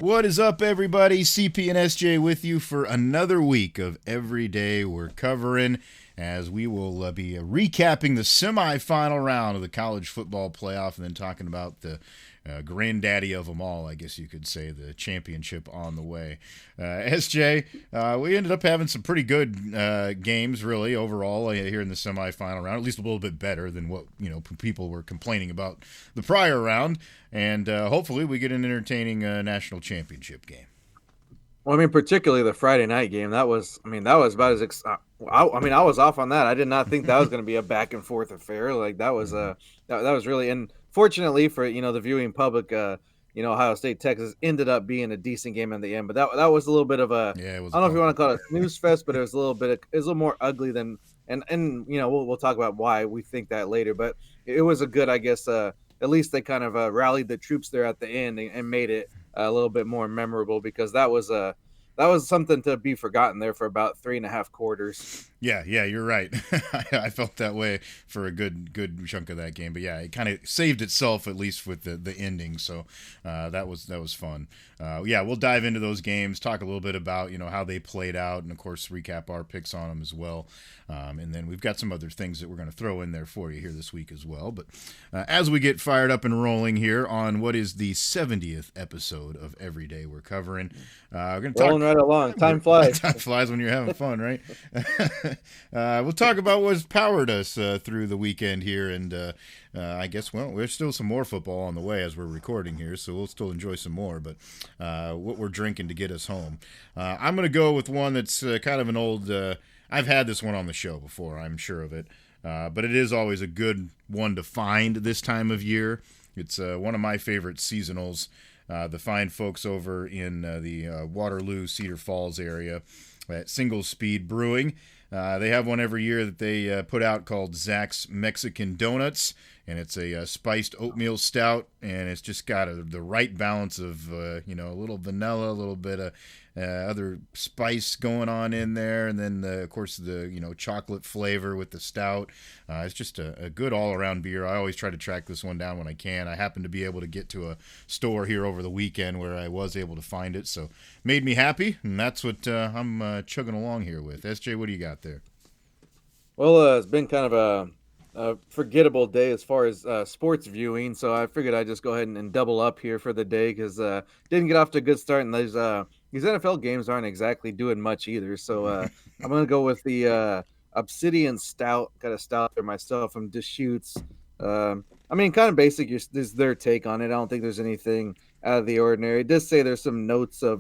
What is up, everybody? CP and SJ with you for another week of Every Day We're Covering, as we will be recapping the semifinal round of the college football playoff and then talking about the granddaddy of them all, I guess you could say, the championship on the way. SJ, we ended up having some pretty good games, really, overall here in the semifinal round, at least a little bit better than what people were complaining about the prior round, and hopefully we get an entertaining national championship game. Well, I mean, particularly the Friday night game. That was about as I was off on that. I did not think that was going to be a back and forth affair. Like that was that was really, and fortunately for the viewing public, Ohio State Texas ended up being a decent game in the end. But that was a little bit of a, Yeah, it was I don't know if you want to call it a snooze fest, but it was a little more ugly than, and we'll talk about why we think that later. But it was a good, I guess. At least they kind of rallied the troops there at the end and made it a little bit more memorable, because that was something to be forgotten there for about 3.5 quarters. Yeah, you're right. I felt that way for a good chunk of that game, but yeah, it kind of saved itself, at least with the ending. So that was fun. Yeah, we'll dive into those games, talk a little bit about how they played out, and of course recap our picks on them as well. And then we've got some other things that we're going to throw in there for you here this week as well. But as we get fired up and rolling here on what is the 70th episode of Every Day We're Covering, we're going to talk. Rolling right along. Time flies. Time flies when you're having fun, right? We'll talk about what's powered us through the weekend here, and I guess, there's still some more football on the way as we're recording here, so we'll still enjoy some more, but what we're drinking to get us home. I'm going to go with one that's kind of an old, I've had this one on the show before, I'm sure of it, but it is always a good one to find this time of year. It's one of my favorite seasonals. The fine folks over in the Waterloo, Cedar Falls area at Single Speed Brewing. They have one every year that they put out called Zach's Mexican Donuts, and it's a spiced oatmeal stout, and it's just got the right balance of a little vanilla, a little bit of other spice going on in there, and then of course the chocolate flavor with the stout. It's just a good all-around beer. I always try to track this one down when I can. I happen to be able to get to a store here over the weekend where I was able to find it, so made me happy, and that's what I'm chugging along here with. SJ, what do you got there? Well, it's been kind of a forgettable day as far as sports viewing, so I figured I'd just go ahead and double up here for the day, because didn't get off to a good start, and these NFL games aren't exactly doing much either. So I'm going to go with the Obsidian Stout. Got a stout there myself from Deschutes. I mean, kind of basic. This is their take on it. I don't think there's anything out of the ordinary. It does say there's some notes of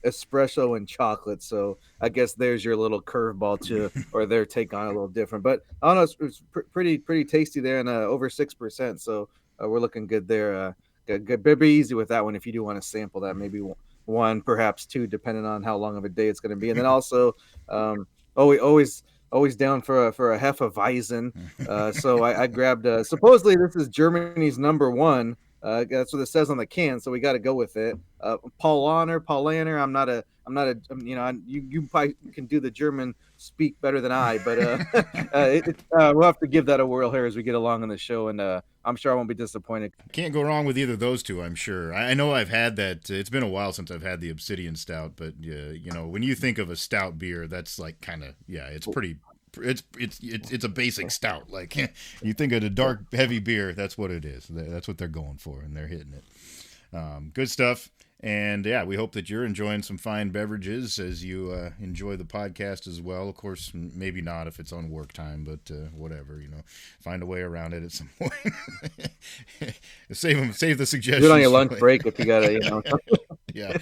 espresso and chocolate, so I guess there's your little curveball to, or their take on it a little different. But I don't know, it's pretty tasty there, and over 6%. So we're looking good there. Good, be easy with that one if you do want to sample that. Maybe one, perhaps two, depending on how long of a day it's going to be. And then also, always down for a Hefeweizen. So I grabbed. Supposedly this is Germany's number one. That's what it says on the can, so we got to go with it. Paulaner. I'm not a. You probably can do the German speak better than I, but we'll have to give that a whirl here as we get along on the show, and I'm sure I won't be disappointed. Can't go wrong with either of those two, I'm sure. I know I've had that. It's been a while since I've had the Obsidian Stout, but when you think of a stout beer, that's like kind of it's pretty. It's a basic stout. Like you think of a dark, heavy beer, that's what it is. That's what they're going for, and they're hitting it. Good stuff. And yeah, we hope that you're enjoying some fine beverages as you enjoy the podcast as well. Of course, maybe not if it's on work time, but whatever, find a way around it at some point. Save the suggestions. Do it on your lunch break if you gotta, Yeah,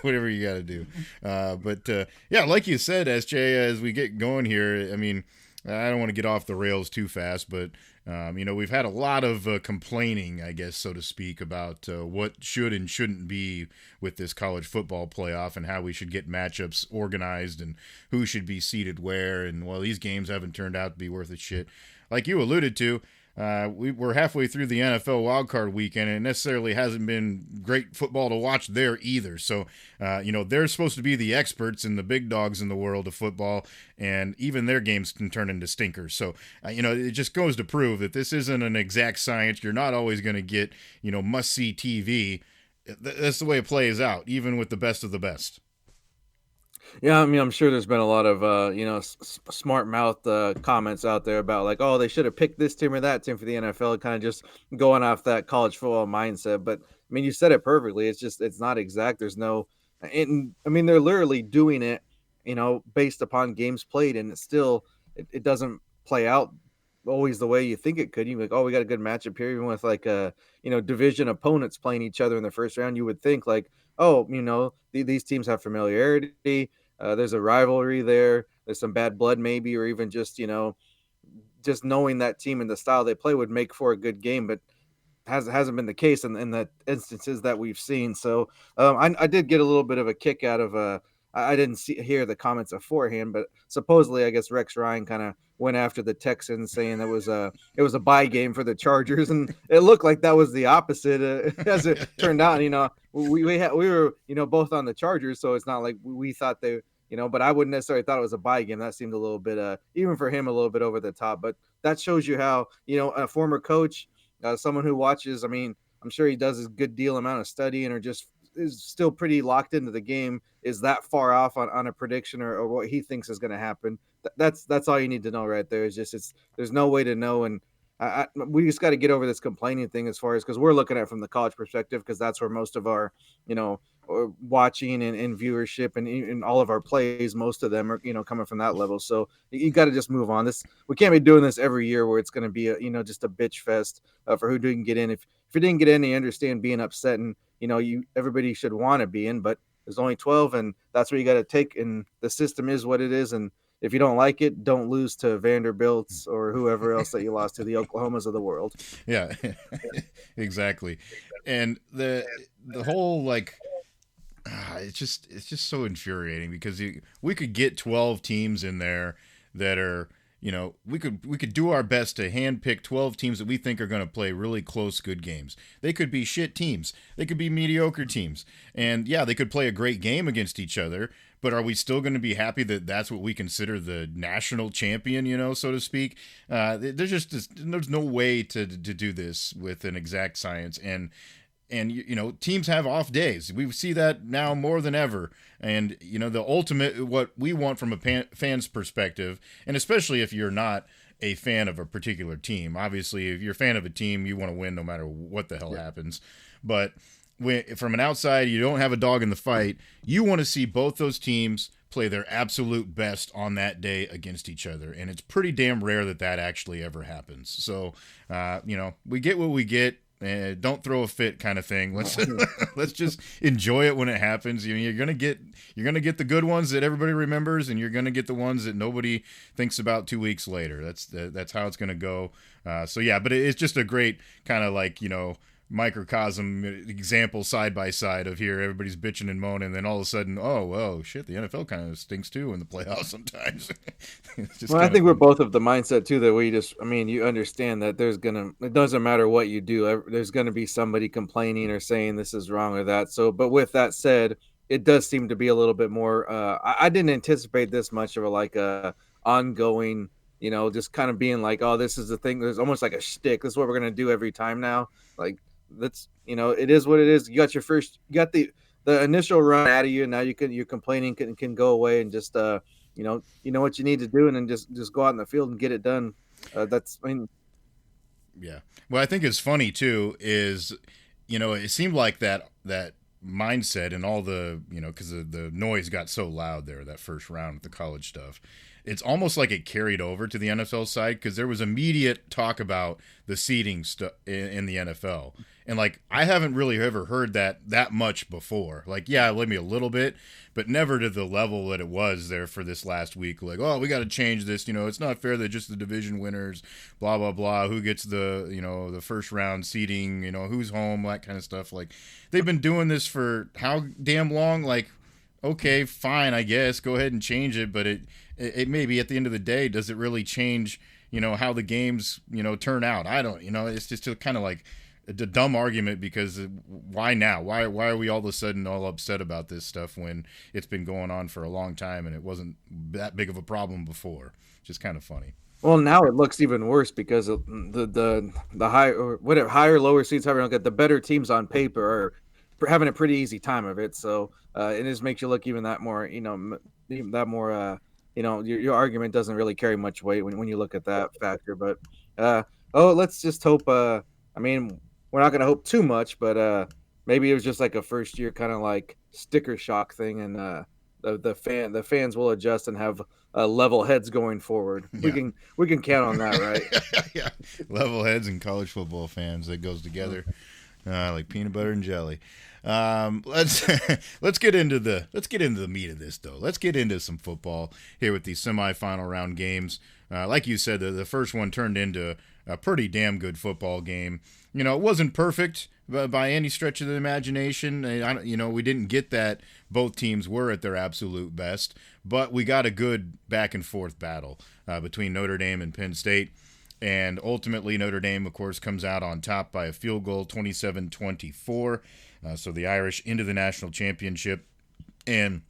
whatever you got to do. But yeah, like you said, SJ, as we get going here, I mean, I don't want to get off the rails too fast, but we've had a lot of complaining, I guess, so to speak, about what should and shouldn't be with this college football playoff and how we should get matchups organized and who should be seated where. And these games haven't turned out to be worth a shit. Like you alluded to, we're halfway through the NFL wildcard weekend, and it necessarily hasn't been great football to watch there either. So, they're supposed to be the experts and the big dogs in the world of football, and even their games can turn into stinkers. So, it just goes to prove that this isn't an exact science. You're not always going to get, must-see TV That's the way it plays out, even with the best of the best. Yeah, I mean, I'm sure there's been a lot of smart mouth comments out there about like, oh, they should have picked this team or that team for the NFL, kind of just going off that college football mindset. But I mean, you said it perfectly. It's just it's not exact. There's no, and I mean, they're literally doing it, based upon games played, and it doesn't play out always the way you think it could. You like, oh, we got a good matchup here, even with like division opponents playing each other in the first round. You would think like, oh, these teams have familiarity, there's a rivalry there. There's some bad blood, maybe, or even just knowing that team and the style they play would make for a good game. But hasn't been the case in the instances that we've seen. So I did get a little bit of a kick out of I didn't hear the comments beforehand, but supposedly I guess Rex Ryan kind of went after the Texans, saying it was a bye game for the Chargers, and it looked like that was the opposite as it turned out. We were both on the Chargers, so it's not like we thought they. But I wouldn't necessarily thought it was a bye game. That seemed a little bit, even for him, a little bit over the top. But that shows you how a former coach, someone who watches. I mean, I'm sure he does a good deal amount of studying, or just is still pretty locked into the game. Is that far off on a prediction or what he thinks is going to happen? That's all you need to know right there. Is just there's no way to know, and we just got to get over this complaining thing as far as because we're looking at it from the college perspective because that's where most of our watching and viewership and all of our plays, most of them are coming from that level. So you got to just move on. This we can't be doing this every year where it's going to be just a bitch fest for who didn't get in. If you didn't get in, you understand being upset, and you everybody should want to be in, but there's only 12, and that's what you got to take. And the system is what it is, and if you don't like it, don't lose to Vanderbilt's or whoever else that you lost to, the Oklahomas of the world. Yeah, exactly. And the whole like it's just so infuriating because we could get 12 teams in there that are we could do our best to handpick 12 teams that we think are going to play really close good games. They could be shit teams, they could be mediocre teams, and yeah, they could play a great game against each other, but are we still going to be happy that that's what we consider the national champion, so to speak? There's no way to do this with an exact science. And teams have off days. We see that now more than ever. And the ultimate, what we want from a fan's perspective, and especially if you're not a fan of a particular team. Obviously, if you're a fan of a team, you want to win no matter what the hell happens. But from an outside, you don't have a dog in the fight. You want to see both those teams play their absolute best on that day against each other, and it's pretty damn rare that actually ever happens. So, we get what we get. Don't throw a fit, kind of thing. Let's just enjoy it when it happens. You're gonna get the good ones that everybody remembers, and you're gonna get the ones that nobody thinks about 2 weeks later. That's how it's gonna go. So yeah, but it's just a great kind of like microcosm example side by side of here everybody's bitching and moaning, and then all of a sudden, oh shit, the NFL kind of stinks too in the playoffs sometimes. Well, I think we're both of the mindset too that I mean, you understand that it doesn't matter what you do, there's gonna be somebody complaining or saying this is wrong or that. So, but with that said, it does seem to be a little bit more. I didn't anticipate this much of a ongoing, just kind of being like, oh, this is the thing. There's almost like a shtick. This is what we're gonna do every time now. Like that's it is what it is. You got the initial run out of you, and now you're complaining can go away and just you know what you need to do, and then just go out in the field and get it done. That's I mean, Yeah. Well, I think it's funny too is it seemed like that mindset and all the because the noise got so loud there that first round with the college stuff. It's almost like it carried over to the NFL side because there was immediate talk about the seeding stuff in the NFL. And like I haven't really ever heard that much before. Like yeah, maybe a little bit, but never to the level that it was there for this last week. Like, oh, we got to change this. It's not fair that just the division winners, blah blah blah, who gets the the first round seeding, who's home, that kind of stuff. Like they've been doing this for how damn long? Like okay, fine, I guess go ahead and change it, but it maybe at the end of the day, does it really change how the games turn out? I don't it's just kind of like a dumb argument because why now? Why are we all of a sudden all upset about this stuff when it's been going on for a long time and it wasn't that big of a problem before? Just kind of funny. well, now it looks even worse because of the high or whatever higher lower seeds, however you don't get the better teams on paper are having a pretty easy time of it. So it just makes you look even that more, even that more, your argument doesn't really carry much weight when you look at that factor. But uh, oh, let's just hope. I mean, we're not going to hope too much, but maybe it was just like a first year kind of like sticker shock thing, and the fans will adjust and have level heads going forward. Yeah. We can count on that, right? Yeah, level heads and college football fans, that goes together like peanut butter and jelly. Let's let's get into the meat of this though. Let's get into some football here with these semifinal round games. Like you said, the first one turned into a pretty damn good football game. You know, it wasn't perfect by any stretch of the imagination. We didn't get that both teams were at their absolute best, but we got a good back and forth battle between Notre Dame and Penn State. And ultimately, Notre Dame, of course, comes out on top by a field goal, 27-24. So the Irish into the national championship. And,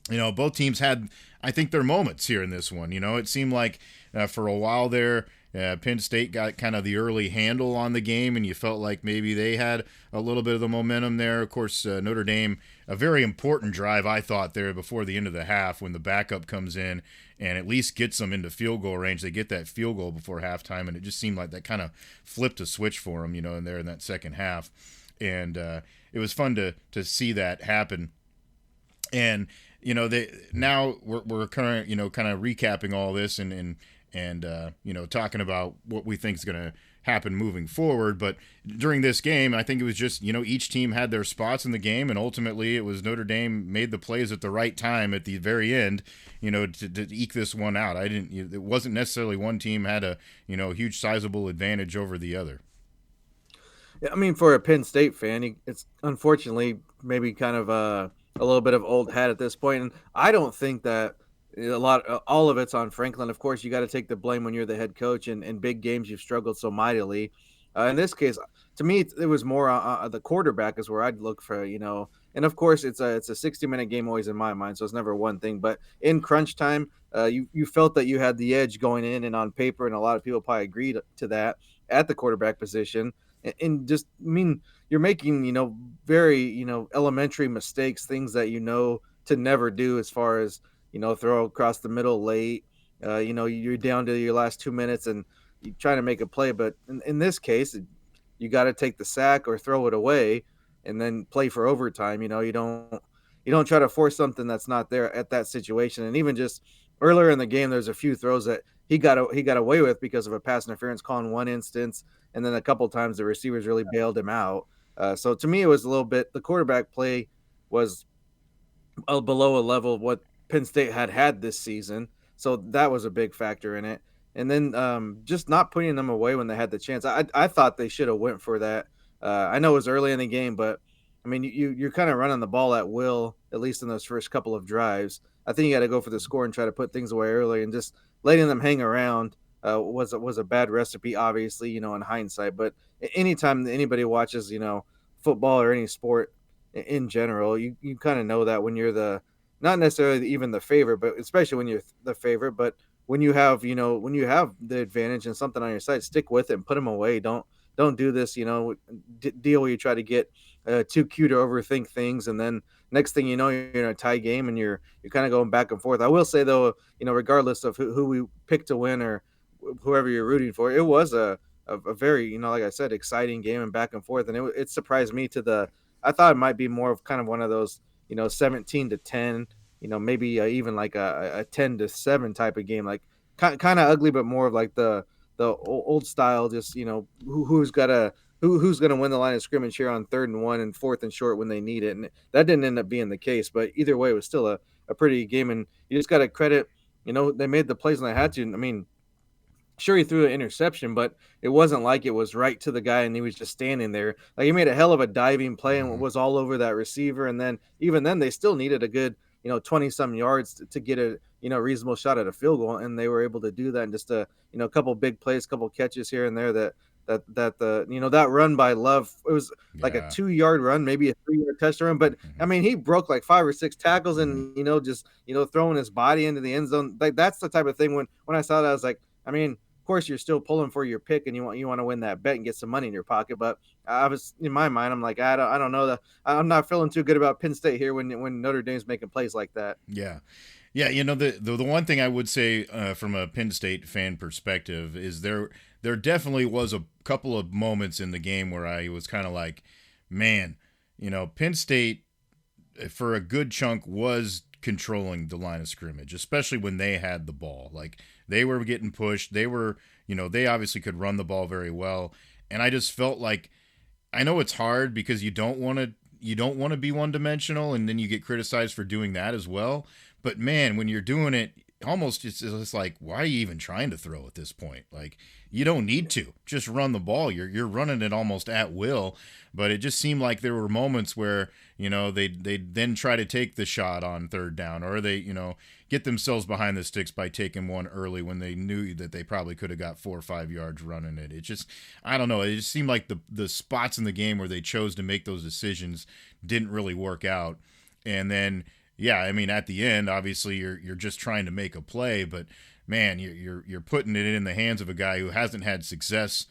both teams had, I think, their moments here in this one. It seemed like for a while there, Penn State got kind of the early handle on the game, and you felt like maybe they had a little bit of the momentum there. Of course, Notre Dame, a very important drive, I thought, there before the end of the half when the backup comes in and at least gets them into field goal range. They get that field goal before halftime, and it just seemed like that kind of flipped a switch for them, in there in that second half. And it was fun to see that happen. And now we're kind of recapping all this and talking about what we think is going to happen moving forward. But during this game, I think it was just each team had their spots in the game, and ultimately it was Notre Dame made the plays at the right time at the very end, to eke this one out. It wasn't necessarily one team had a huge sizable advantage over the other. Yeah, I mean, for a Penn State fan, it's unfortunately maybe kind of a little bit of old hat at this point, and I don't think that all of it's on Franklin. Of course, you got to take the blame when you're the head coach, and in big games you've struggled so mightily. In this case, to me, it was more the quarterback is where I'd look for, and of course it's a 60-minute game always in my mind, so it's never one thing. But in crunch time, you felt that you had the edge going in and on paper, and a lot of people probably agreed to that at the quarterback position. And just, I mean, you're making, very, elementary mistakes, things that to never do as far as, throw across the middle late. You're down to your last 2 minutes and you trying to make a play. But in this case, you got to take the sack or throw it away and then play for overtime. You don't try to force something that's not there at that situation. And even just earlier in the game, there's a few throws that he got away with because of a pass interference call in one instance, and then a couple times the receivers really bailed him out. So to me, it was a little bit the quarterback play was below a level of what Penn State had this season. So that was a big factor in it. And then just not putting them away when they had the chance. I thought they should have went for that. I know it was early in the game, but I mean you're kind of running the ball at will, at least in those first couple of drives. I think you got to go for the score and try to put things away early, and just letting them hang around was a bad recipe, obviously, in hindsight. But anytime anybody watches, football or any sport in general, you kind of know that when you're the not necessarily even the favorite, but especially when you're the favorite, but when you have the advantage and something on your side, stick with it and put them away. Don't do this, deal where you try to get too cute or overthink things, and then next thing you know, you're in a tie game and you're kind of going back and forth. I will say though, regardless of who we pick to win or whoever you're rooting for, it was a very, like I said, exciting game and back and forth, and it surprised me to the. I thought it might be more of kind of one of those 17-10, maybe even like a 10-7 type of game, like kind of ugly, but more of like the old style, just who's gonna win the line of scrimmage here on 3rd and 1 and 4th and short when they need it, and that didn't end up being the case. But either way, it was still a pretty game, and you just got to credit. They made the plays when they had to. I mean, sure, he threw an interception, but it wasn't like it was right to the guy and he was just standing there. Like, he made a hell of a diving play and Mm-hmm. was all over that receiver. And then even then, they still needed a good 20 some yards to get a reasonable shot at a field goal, and they were able to do that. And just a couple big plays, couple catches here and there that the that run by Love, it was like a Yeah. 2 yard run, maybe a 3 yard touchdown run, but I Mm-hmm. mean, he broke like 5 or 6 tackles, Mm-hmm. and just throwing his body into the end zone. Like, that's the type of thing when I saw that, I was like, I mean, course you're still pulling for your pick and you want to win that bet and get some money in your pocket. But I was in my mind, I'm like, I don't know that I'm not feeling too good about Penn State here when Notre Dame's making plays like that. Yeah. Yeah, the one thing I would say from a Penn State fan perspective is there definitely was a couple of moments in the game where I was kind of like, man, Penn State for a good chunk was controlling the line of scrimmage, especially when they had the ball. Like they were getting pushed, they obviously could run the ball very well, and I just felt like I know it's hard because you don't want to be one dimensional, and then you get criticized for doing that as well. But man, when you're doing it, almost it's like, why are you even trying to throw at this point? Like you don't need to just run the ball. You're running it almost at will. But it just seemed like there were moments where they then try to take the shot on third down, or they get themselves behind the sticks by taking one early when they knew that they probably could have got 4 or 5 yards running it. It just, I don't know. It just seemed like the spots in the game where they chose to make those decisions didn't really work out. And then, yeah, I mean, at the end, obviously you're just trying to make a play, but man, you're putting it in the hands of a guy who hasn't had success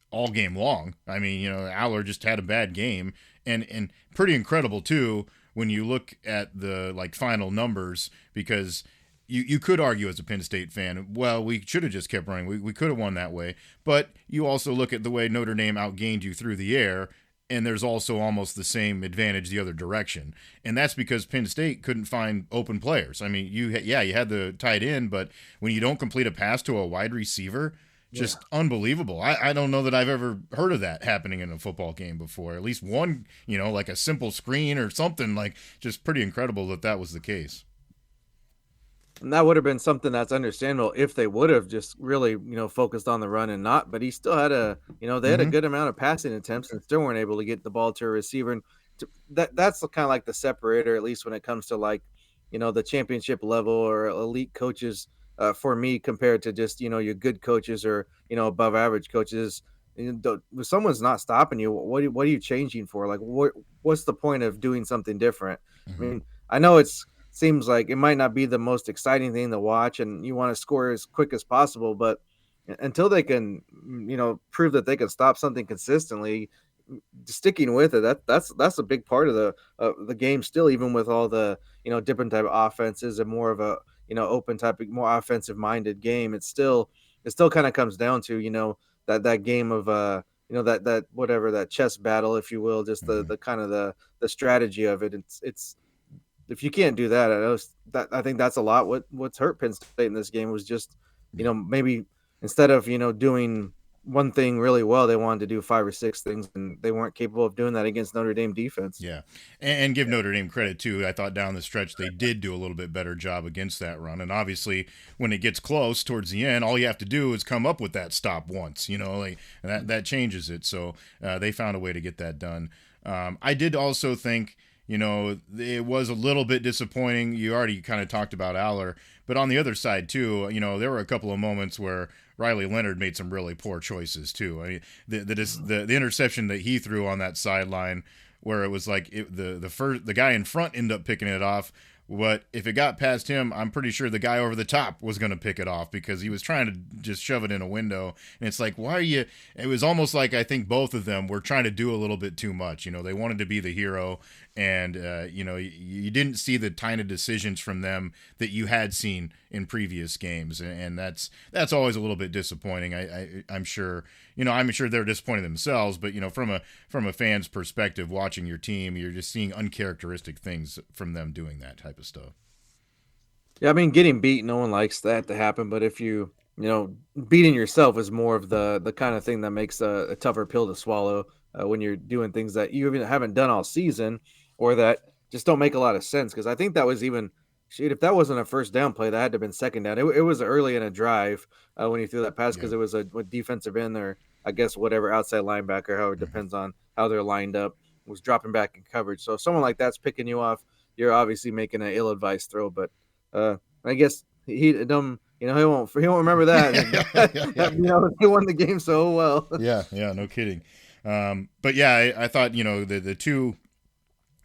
all game long. I mean, Aller just had a bad game, and pretty incredible too when you look at the final numbers, because you could argue as a Penn State fan, well, we should have just kept running. We could have won that way. But you also look at the way Notre Dame outgained you through the air, and there's also almost the same advantage the other direction. And that's because Penn State couldn't find open players. I mean, you had the tight end, but when you don't complete a pass to a wide receiver, just unbelievable. I don't know that I've ever heard of that happening in a football game before. At least one, like a simple screen or something, just pretty incredible that was the case. And that would have been something that's understandable if they would have just really, focused on the run and not. But he still had they had a Mm-hmm. good amount of passing attempts and still weren't able to get the ball to a receiver. And that's kind of like the separator, at least when it comes to the championship level or elite coaches. For me, compared to just your good coaches or above average coaches, if someone's not stopping you, what are you changing for? Like, what's the point of doing something different? I Mm-hmm. mean, I know it's seems like it might not be the most exciting thing to watch and you want to score as quick as possible, but until they can prove that they can stop something consistently, sticking with it, that's a big part of the game still, even with all the different type of offenses and more of a open type of more offensive minded game. It still kind of comes down to that game of that whatever, that chess battle, if you will, just the Mm-hmm. the kind of the strategy of it. It's if you can't do that, I think that's a lot. What's hurt Penn State in this game was just, Yeah. maybe instead of doing one thing really well, they wanted to do five or six things, and they weren't capable of doing that against Notre Dame defense. Yeah, and give Notre Dame credit too. I thought down the stretch they did do a little bit better job against that run, and obviously when it gets close towards the end, all you have to do is come up with that stop once. That changes it. So they found a way to get that done. I did also think it was a little bit disappointing. You already kind of talked about Aller, but on the other side too, there were a couple of moments where Riley Leonard made some really poor choices too. I mean, the interception that he threw on that sideline, where it was like the guy in front ended up picking it off. But if it got past him, I'm pretty sure the guy over the top was going to pick it off because he was trying to just shove it in a window. And it's like, why are you? It was almost like I think both of them were trying to do a little bit too much. They wanted to be the hero, and you didn't see the kind of decisions from them that you had seen in previous games, and that's always a little bit disappointing. I'm sure they're disappointed themselves, but from a fan's perspective, watching your team, you're just seeing uncharacteristic things from them doing that type of stuff. Yeah, I mean, getting beat, no one likes that to happen. But if beating yourself is more of the kind of thing that makes a tougher pill to swallow when you're doing things that you even haven't done all season or that just don't make a lot of sense. Because I think that was even shoot, if that wasn't a first down play, that had to have been second down. It was early in a drive when he threw that pass Yeah. because it was a defensive end or I guess whatever outside linebacker, however it Mm-hmm. depends on how they're lined up, was dropping back in coverage. So if someone like that's picking you off, you're obviously making an ill-advised throw. But I guess he dumb. He won't remember that. Yeah, yeah, He won the game so well. yeah, yeah. No kidding. But yeah, I thought the two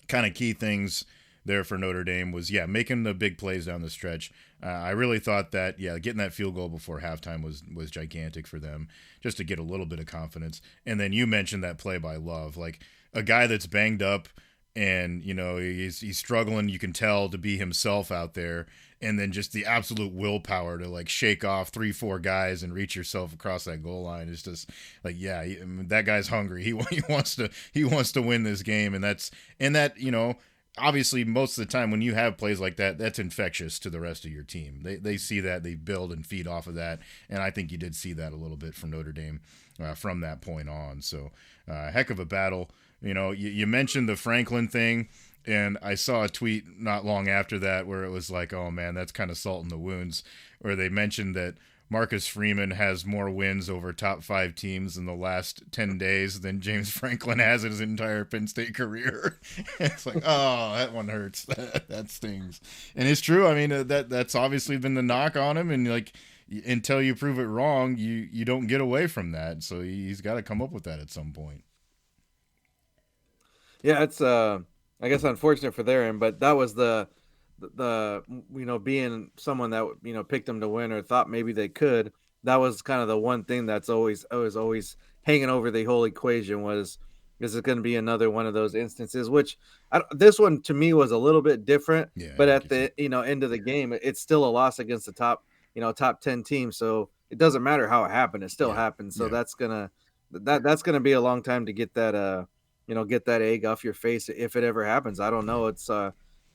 kind of key things there for Notre Dame was making the big plays down the stretch. I really thought that getting that field goal before halftime was gigantic for them, just to get a little bit of confidence. And then you mentioned that play by Love, like a guy that's banged up and he's struggling. You can tell to be himself out there, and then just the absolute willpower to like shake off 3-4 guys and reach yourself across that goal line is just like that guy's hungry. He wants to win this game, and that obviously most of the time when you have plays like that, that's infectious to the rest of your team. They see that, they build and feed off of that, and I think you did see that a little bit from Notre Dame from that point on. So heck of a battle. You mentioned the Franklin thing, and I saw a tweet not long after that where it was like, oh man, that's kind of salt in the wounds, where they mentioned that Marcus Freeman has more wins over top 5 teams in the last 10 days than James Franklin has in his entire Penn State career. It's like, oh, that one hurts. That stings. And it's true. I mean, that's obviously been the knock on him, and like until you prove it wrong, you don't get away from that. So he's got to come up with that at some point. Yeah, it's I guess unfortunate for their end, but that was the being someone that picked them to win or thought maybe they could. That was kind of the one thing that's always hanging over the whole equation was, is it going to be another one of those instances? Which this one to me was a little bit different, Yeah, but I at can see. the end of the game, it's still a loss against the top 10 team. So it doesn't matter how it happened; it still Yeah, happened. So yeah, that's gonna be a long time to get that get that egg off your face if it ever happens. I don't yeah. know. It's of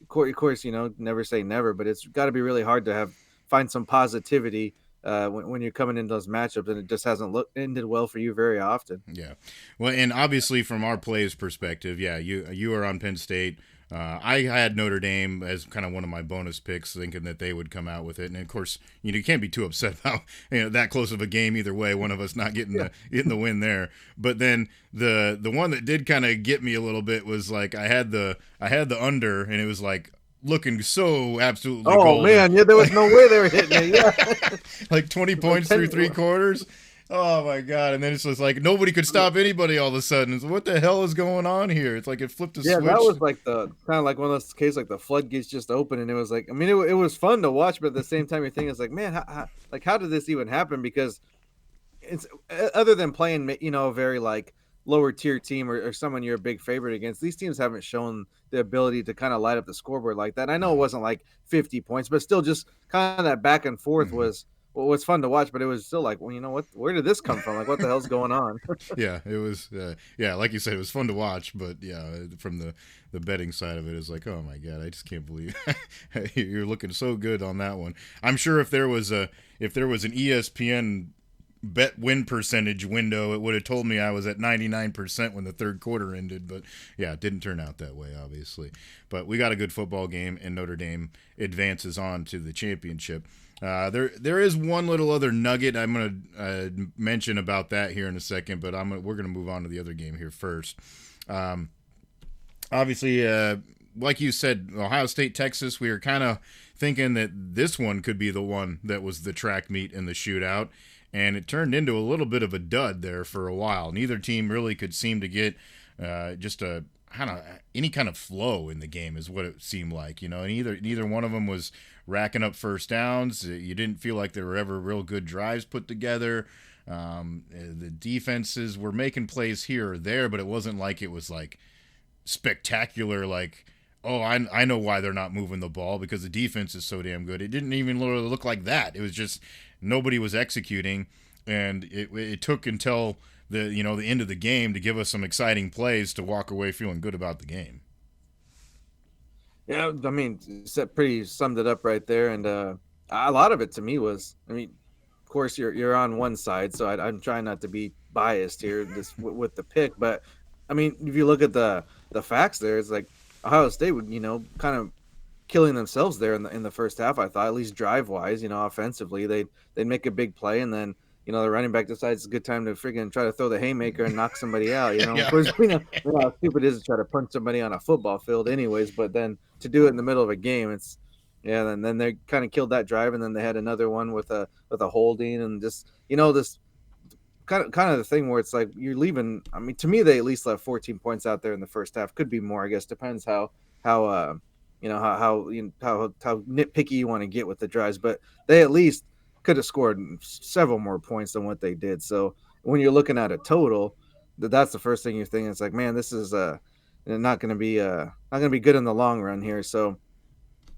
course, never say never, but it's got to be really hard to find some positivity when you're coming into those matchups, and it just hasn't ended well for you very often. Yeah, well, and obviously from our players' perspective, you are on Penn State. I had Notre Dame as kind of one of my bonus picks, thinking that they would come out with it. And of course, you can't be too upset about that close of a game either way. One of us not getting the win there. But then the one that did kind of get me a little bit was like I had the under, and it was like looking so absolutely Oh golden, man, yeah, there was no way they were hitting it. Yeah, like 20 like points through 3 quarters. Oh my god! And then it's just like nobody could stop anybody all of a sudden. It's, what the hell is going on here? It's like it flipped a yeah, that switch. was like the kind of like one of those cases, like the floodgates just open, and it was like, I mean, it was fun to watch, but at the same time, you're thinking, it's like, man, how did this even happen? Because it's other than playing, a very like lower tier team or someone you're a big favorite against, these teams haven't shown the ability to kind of light up the scoreboard like that. I know it No. wasn't like 50 points, but still just kind of that back and forth Hmm. was fun to watch, but it was still like, well, you know what, where did this come from? Like, what the hell's going on? Yeah, it was. Like you said, it was fun to watch. But from the betting side of it, is like, oh my god, I just can't believe you're looking so good on that one. I'm sure if there was an ESPN bet win percentage window, it would have told me I was at 99% when the third quarter ended. But yeah, it didn't turn out that way, obviously. But we got a good football game, and Notre Dame advances on to the championship. There is one little other nugget I'm going to mention about that here in a second, but we're going to move on to the other game here first. Um, Obviously, like you said, Ohio State, Texas, we were kind of thinking that this one could be the one that was the track meet in the shootout, and it turned into a little bit of a dud there for a while. Neither team really could seem to get just a I don't know, any kind of flow in the game is what it seemed like. And neither one of them was racking up first downs. You didn't feel like there were ever real good drives put together. The defenses were making plays here or there, but it wasn't like it was like spectacular. Like, oh, I know why they're not moving the ball because the defense is so damn good. It didn't even really look like that. It was just nobody was executing, and it took until the end of the game to give us some exciting plays to walk away feeling good about the game. Yeah, I mean, pretty summed it up right there, and a lot of it to me was, I mean, of course you're on one side, so I'm trying not to be biased here this with the pick, but I mean, if you look at the facts there, it's like Ohio State would kind of killing themselves there in the first half. I thought, at least drive wise, offensively, they'd make a big play, and then the running back decides it's a good time to freaking try to throw the haymaker and knock somebody out. Of Yeah. course, how stupid it is to try to punch somebody on a football field, anyways. But then to do it in the middle of a game, it's and then they kind of killed that drive, and then they had another one with a holding, and just this kind of the thing where it's like you're leaving. I mean, to me, they at least left 14 points out there in the first half. Could be more, I guess. Depends how how nitpicky you want to get with the drives, but they at least could have scored several more points than what they did. So when you're looking at a total, that's the first thing you're thinking. It's like, man, this is not going to be good in the long run here. So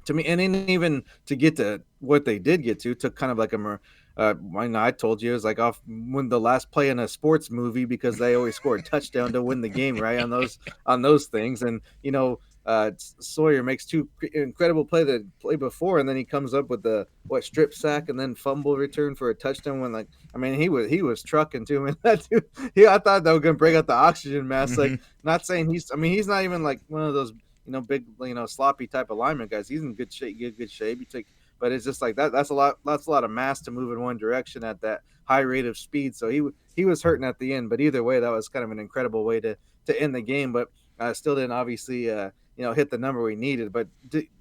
to me, and then even to get to what they did get to took kind of like I know I told you it was like off when the last play in a sports movie because they always score a touchdown to win the game, right? On those things, and Sawyer makes two incredible play before, and then he comes up with the strip sack and then fumble return for a touchdown. When like I mean he was trucking to him, and that dude, I thought that was gonna break out the oxygen mask. Like not saying he's not even like one of those big, sloppy type of lineman guys. He's in good shape, good shape. But it's just like that. That's a lot. That's a lot of mass to move in one direction at that high rate of speed. So he was hurting at the end. But either way, that was kind of an incredible way to end the game. But still didn't obviously hit the number we needed. But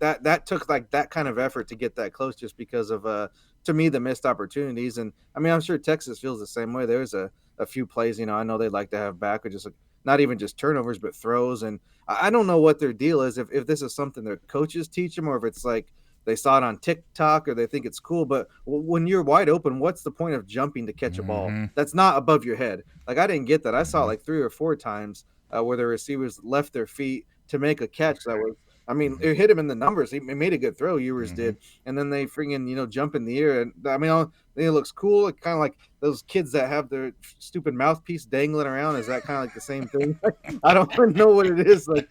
that took like that kind of effort to get that close, just because of to me the missed opportunities. And I mean, I'm sure Texas feels the same way. There's a few plays, I know they'd like to have back, or just like, not even just turnovers, but throws. And I don't know what their deal is, if this is something their coaches teach them, or if it's like they saw it on TikTok or they think it's cool. But when you're wide open, what's the point of jumping to catch a ball Mm-hmm. that's not above your head? Like, I didn't get that. I saw it Mm-hmm. like 3 or 4 times where the receivers left their feet to make a catch that was. I mean, Mm-hmm. it hit him in the numbers. He made a good throw. Ewers Mm-hmm. did, and then they freaking jump in the air. And I mean, it looks cool. It kind of like those kids that have their stupid mouthpiece dangling around. Is that kind of like the same thing? I don't know what it is. Like,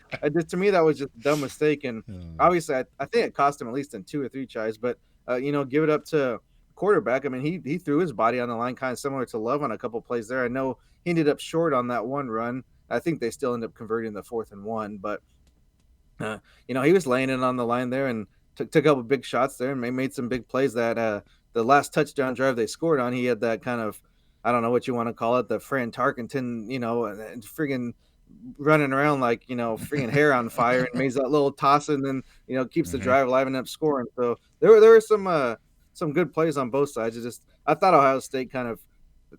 to me, that was just a dumb mistake. And obviously, I think it cost him at least in 2 or 3 tries. But give it up to quarterback. I mean, he threw his body on the line, kind of similar to Love on a couple plays there. I know he ended up short on that one run. I think they still end up converting the 4th and 1, but uh, he was laying it on the line there and took a couple big shots there and made some big plays. That the last touchdown drive they scored on, he had that kind of, I don't know what you want to call it, the Fran Tarkenton, and friggin' running around like friggin' hair on fire, and makes that little toss, and then keeps the Mm-hmm. drive alive and up scoring. So there were some good plays on both sides. I thought Ohio State kind of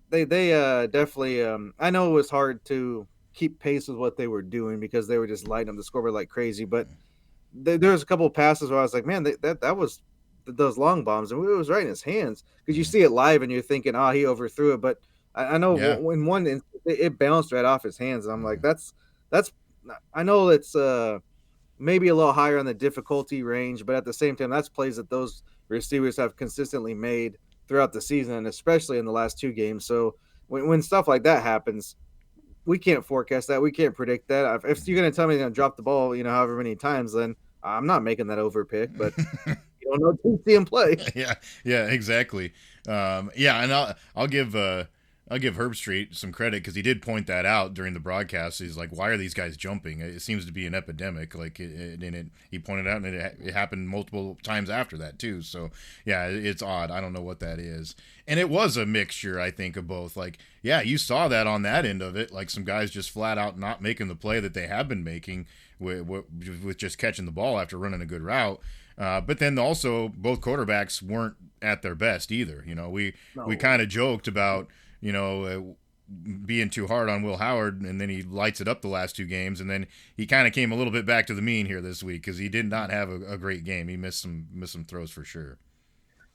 they definitely I know it was hard to keep pace with what they were doing because they were just lighting up the scoreboard like crazy. But there was a couple of passes where I was like, man, that was those long bombs, and it was right in his hands because you see it live and you're thinking, oh, he overthrew it. But I know Yeah. when one it bounced right off his hands, and I'm like, Mm-hmm. that's I know it's maybe a little higher on the difficulty range, but at the same time, that's plays that those receivers have consistently made throughout the season, and especially in the last 2 games. So when stuff like that happens, we can't forecast that. We can't predict that. If you're going to tell me they're going to drop the ball, however many times, then I'm not making that over pick. But you don't know until you see him play. Yeah, yeah, exactly. Yeah, and I'll give Herbstreit some credit because he did point that out during the broadcast. He's like, "Why are these guys jumping? It seems to be an epidemic." Like, he pointed out, and it happened multiple times after that too. So, yeah, it's odd. I don't know what that is, and it was a mixture, I think, of both. Like, yeah, you saw that on that end of it, like some guys just flat out not making the play that they have been making with just catching the ball after running a good route. But then also both quarterbacks weren't at their best either. We No, kind of joked about being too hard on Will Howard, and then he lights it up the last 2 games, and then he kind of came a little bit back to the mean here this week because he did not have a great game. He missed some throws for sure.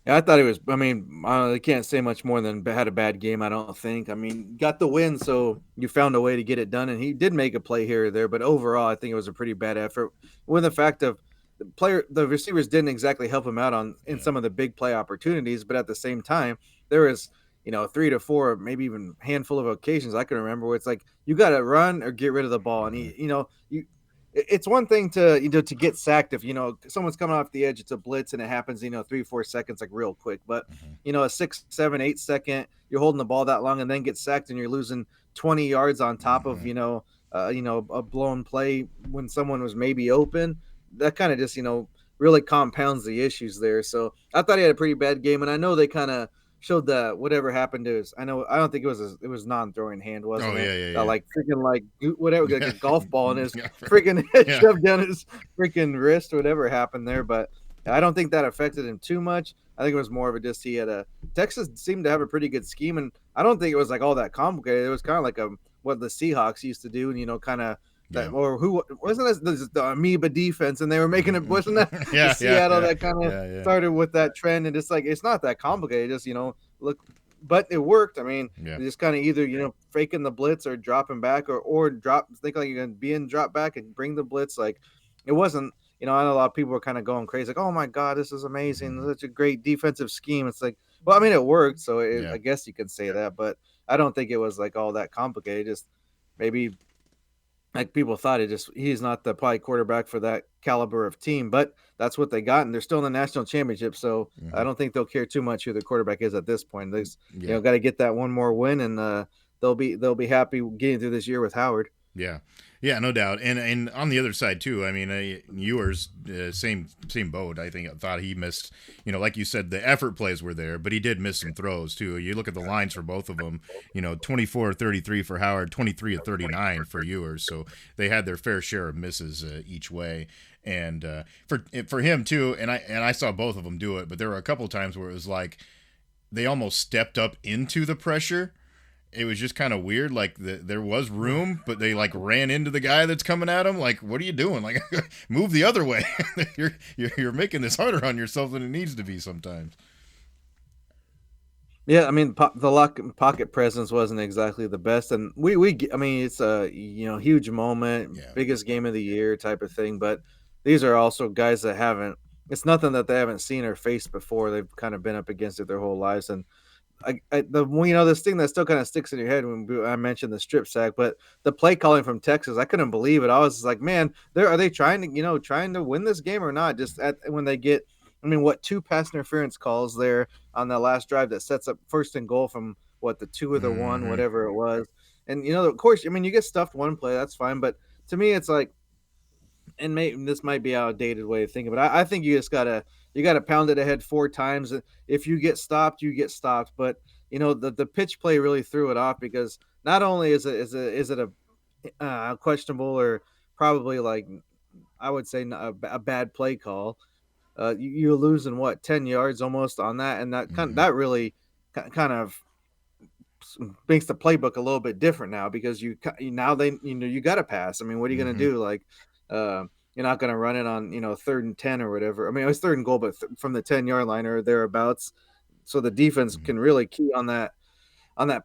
yeah, I thought it was. I mean, I can't say much more than had a bad game. I don't think. I mean, got the win, so you found a way to get it done, and he did make a play here or there. But overall, I think it was a pretty bad effort. With the fact of the receivers didn't exactly help him out on in Yeah. some of the big play opportunities, but at the same time, there was 3 to 4, maybe even handful of occasions I can remember where it's like you got to run or get rid of the ball, and Mm-hmm. it's one thing to to get sacked if someone's coming off the edge, it's a blitz and it happens 3 4 seconds like real quick, but Mm-hmm. a 6 7 8 second you're holding the ball that long and then get sacked and you're losing 20 yards on top of Mm-hmm. a blown play when someone was maybe open. That kind of just really compounds the issues there. So I thought he had a pretty bad game, and I know they kind of showed the whatever happened to his. I don't think it was non-throwing hand, Oh, wasn't it? yeah, yeah, That yeah. like freaking like whatever, like a golf ball in his Yeah. freaking Yeah. shoved down his freaking wrist, whatever happened there. But I don't think that affected him too much. I think it was more of a just he had a Texas seemed to have a pretty good scheme, and I don't think it was like all that complicated. It was kind of like what the Seahawks used to do, and kind of Yeah. or who wasn't this the amoeba defense, and they were making it wasn't that the Yeah, yeah, Seattle yeah, that kind of yeah, yeah, started with that trend, and it's like it's not that complicated. Just look, but it worked. I mean, yeah. just kind of either faking the blitz or dropping back or drop think like you're gonna be in drop back and bring the blitz. Like it wasn't. I know a lot of people were kind of going crazy, like, "Oh my God, this is amazing! Hmm. Such a great defensive scheme." It's like, well, I mean, it worked, so Yeah. I guess you can say that, but I don't think it was like all that complicated. Just maybe like people thought he's not the probably quarterback for that caliber of team, but that's what they got, and they're still in the national championship. So I Hmm. don't think they'll care too much who the quarterback is at this point. They just, Yeah. got to get that one more win, and they'll be happy getting through this year with Howard. Yeah, yeah, no doubt. And on the other side too, I mean, Ewers, same boat. I think I thought he missed. Like you said, the effort plays were there, but he did miss some throws too. You look at the lines for both of them. 24-33 for Howard, 23-39 for Ewers. So they had their fair share of misses each way. And for him too, and I saw both of them do it, but there were a couple times where it was like they almost stepped up into the pressure. It was just kind of weird. Like there was room, but they like ran into the guy that's coming at him. Like, what are you doing? Like, move the other way. you're making this harder on yourself than it needs to be sometimes. Yeah, I mean, the lock pocket presence wasn't exactly the best, and I mean, it's a huge moment, Yeah. biggest game of the year type of thing. But these are also guys that haven't. It's nothing that they haven't seen or faced before. They've kind of been up against it their whole lives, and this thing that still kind of sticks in your head when I mentioned the strip sack, but the play calling from Texas, I couldn't believe it. I was like, man, are they trying to trying to win this game or not? Just when they get, I mean, what two pass interference calls there on that last drive that sets up first and goal from what the two or the one, Mm-hmm. whatever it was, and of course, I mean, you get stuffed one play, that's fine, but to me, it's like and this might be outdated way of thinking, but I think you gotta pound it ahead 4 times. If you get stopped, you get stopped. But the pitch play really threw it off because not only is it a questionable or probably like I would say a bad play call. You're losing what 10 yards almost on that, and Mm-hmm. that really kind of makes the playbook a little bit different now because now you got to pass. I mean, what are you going to Mm-hmm. do? Like, you're not going to run it on 3rd and 10 or whatever. I mean, it was 3rd and goal, but from the 10-yard line or thereabouts. So the defense Mm-hmm. can really key on that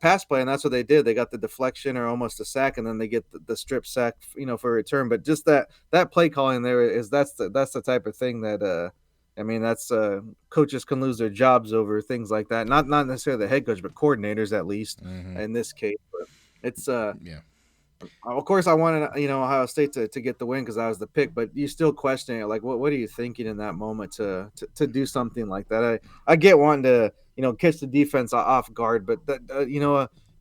pass play, and that's what they did. They got the deflection or almost a sack, and then they get the strip sack, for a return. But just that play calling there that's the type of thing that I mean that's coaches can lose their jobs over things like that. Not necessarily the head coach, but coordinators at least Mm-hmm. in this case. But it's Yeah. of course, I wanted Ohio State to get the win because I was the pick, but you still question it. Like, what are you thinking in that moment to do something like that? I get wanting to catch the defense off guard, but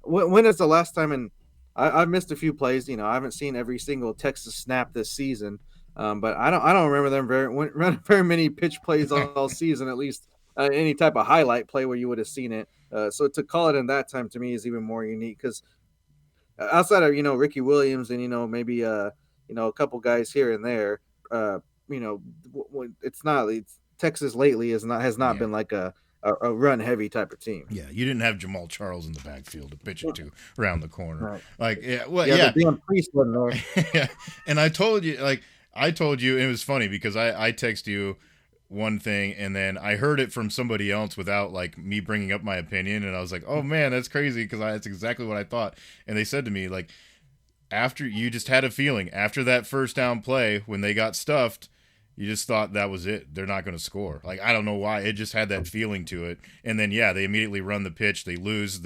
when is the last time? And I've missed a few plays. I haven't seen every single Texas snap this season, but I don't remember them running very many pitch plays all season. At least any type of highlight play where you would have seen it. So to call it in that time to me is even more unique because outside of Ricky Williams and maybe a couple guys here and there, uh it's Texas lately has not Yeah. been like a run heavy type of team. Yeah. You didn't have Jamal Charles in the backfield to pitch it to around the corner. Right. Like, yeah. Well, Yeah, the yeah. damn priest wasn't there. Yeah. And I told you, it was funny because I text you one thing and then I heard it from somebody else without like me bringing up my opinion, and I was like, oh man, that's crazy because that's exactly what I thought. And they said to me like, after you just had a feeling after that first down play when they got stuffed, you just thought that was it. They're not going to score. Like, I don't know why. It just had that feeling to it. And then, yeah, they immediately run the pitch. They lose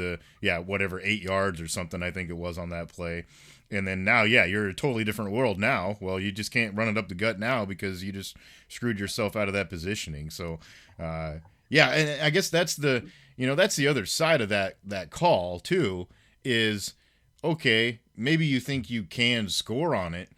whatever, 8 yards or something, I think it was on that play. And then now, yeah, you're a totally different world now. Well, you just can't run it up the gut now because you just screwed yourself out of that positioning. So, yeah, and I guess that's the other side of that call, too, is okay, maybe you think you can score on it,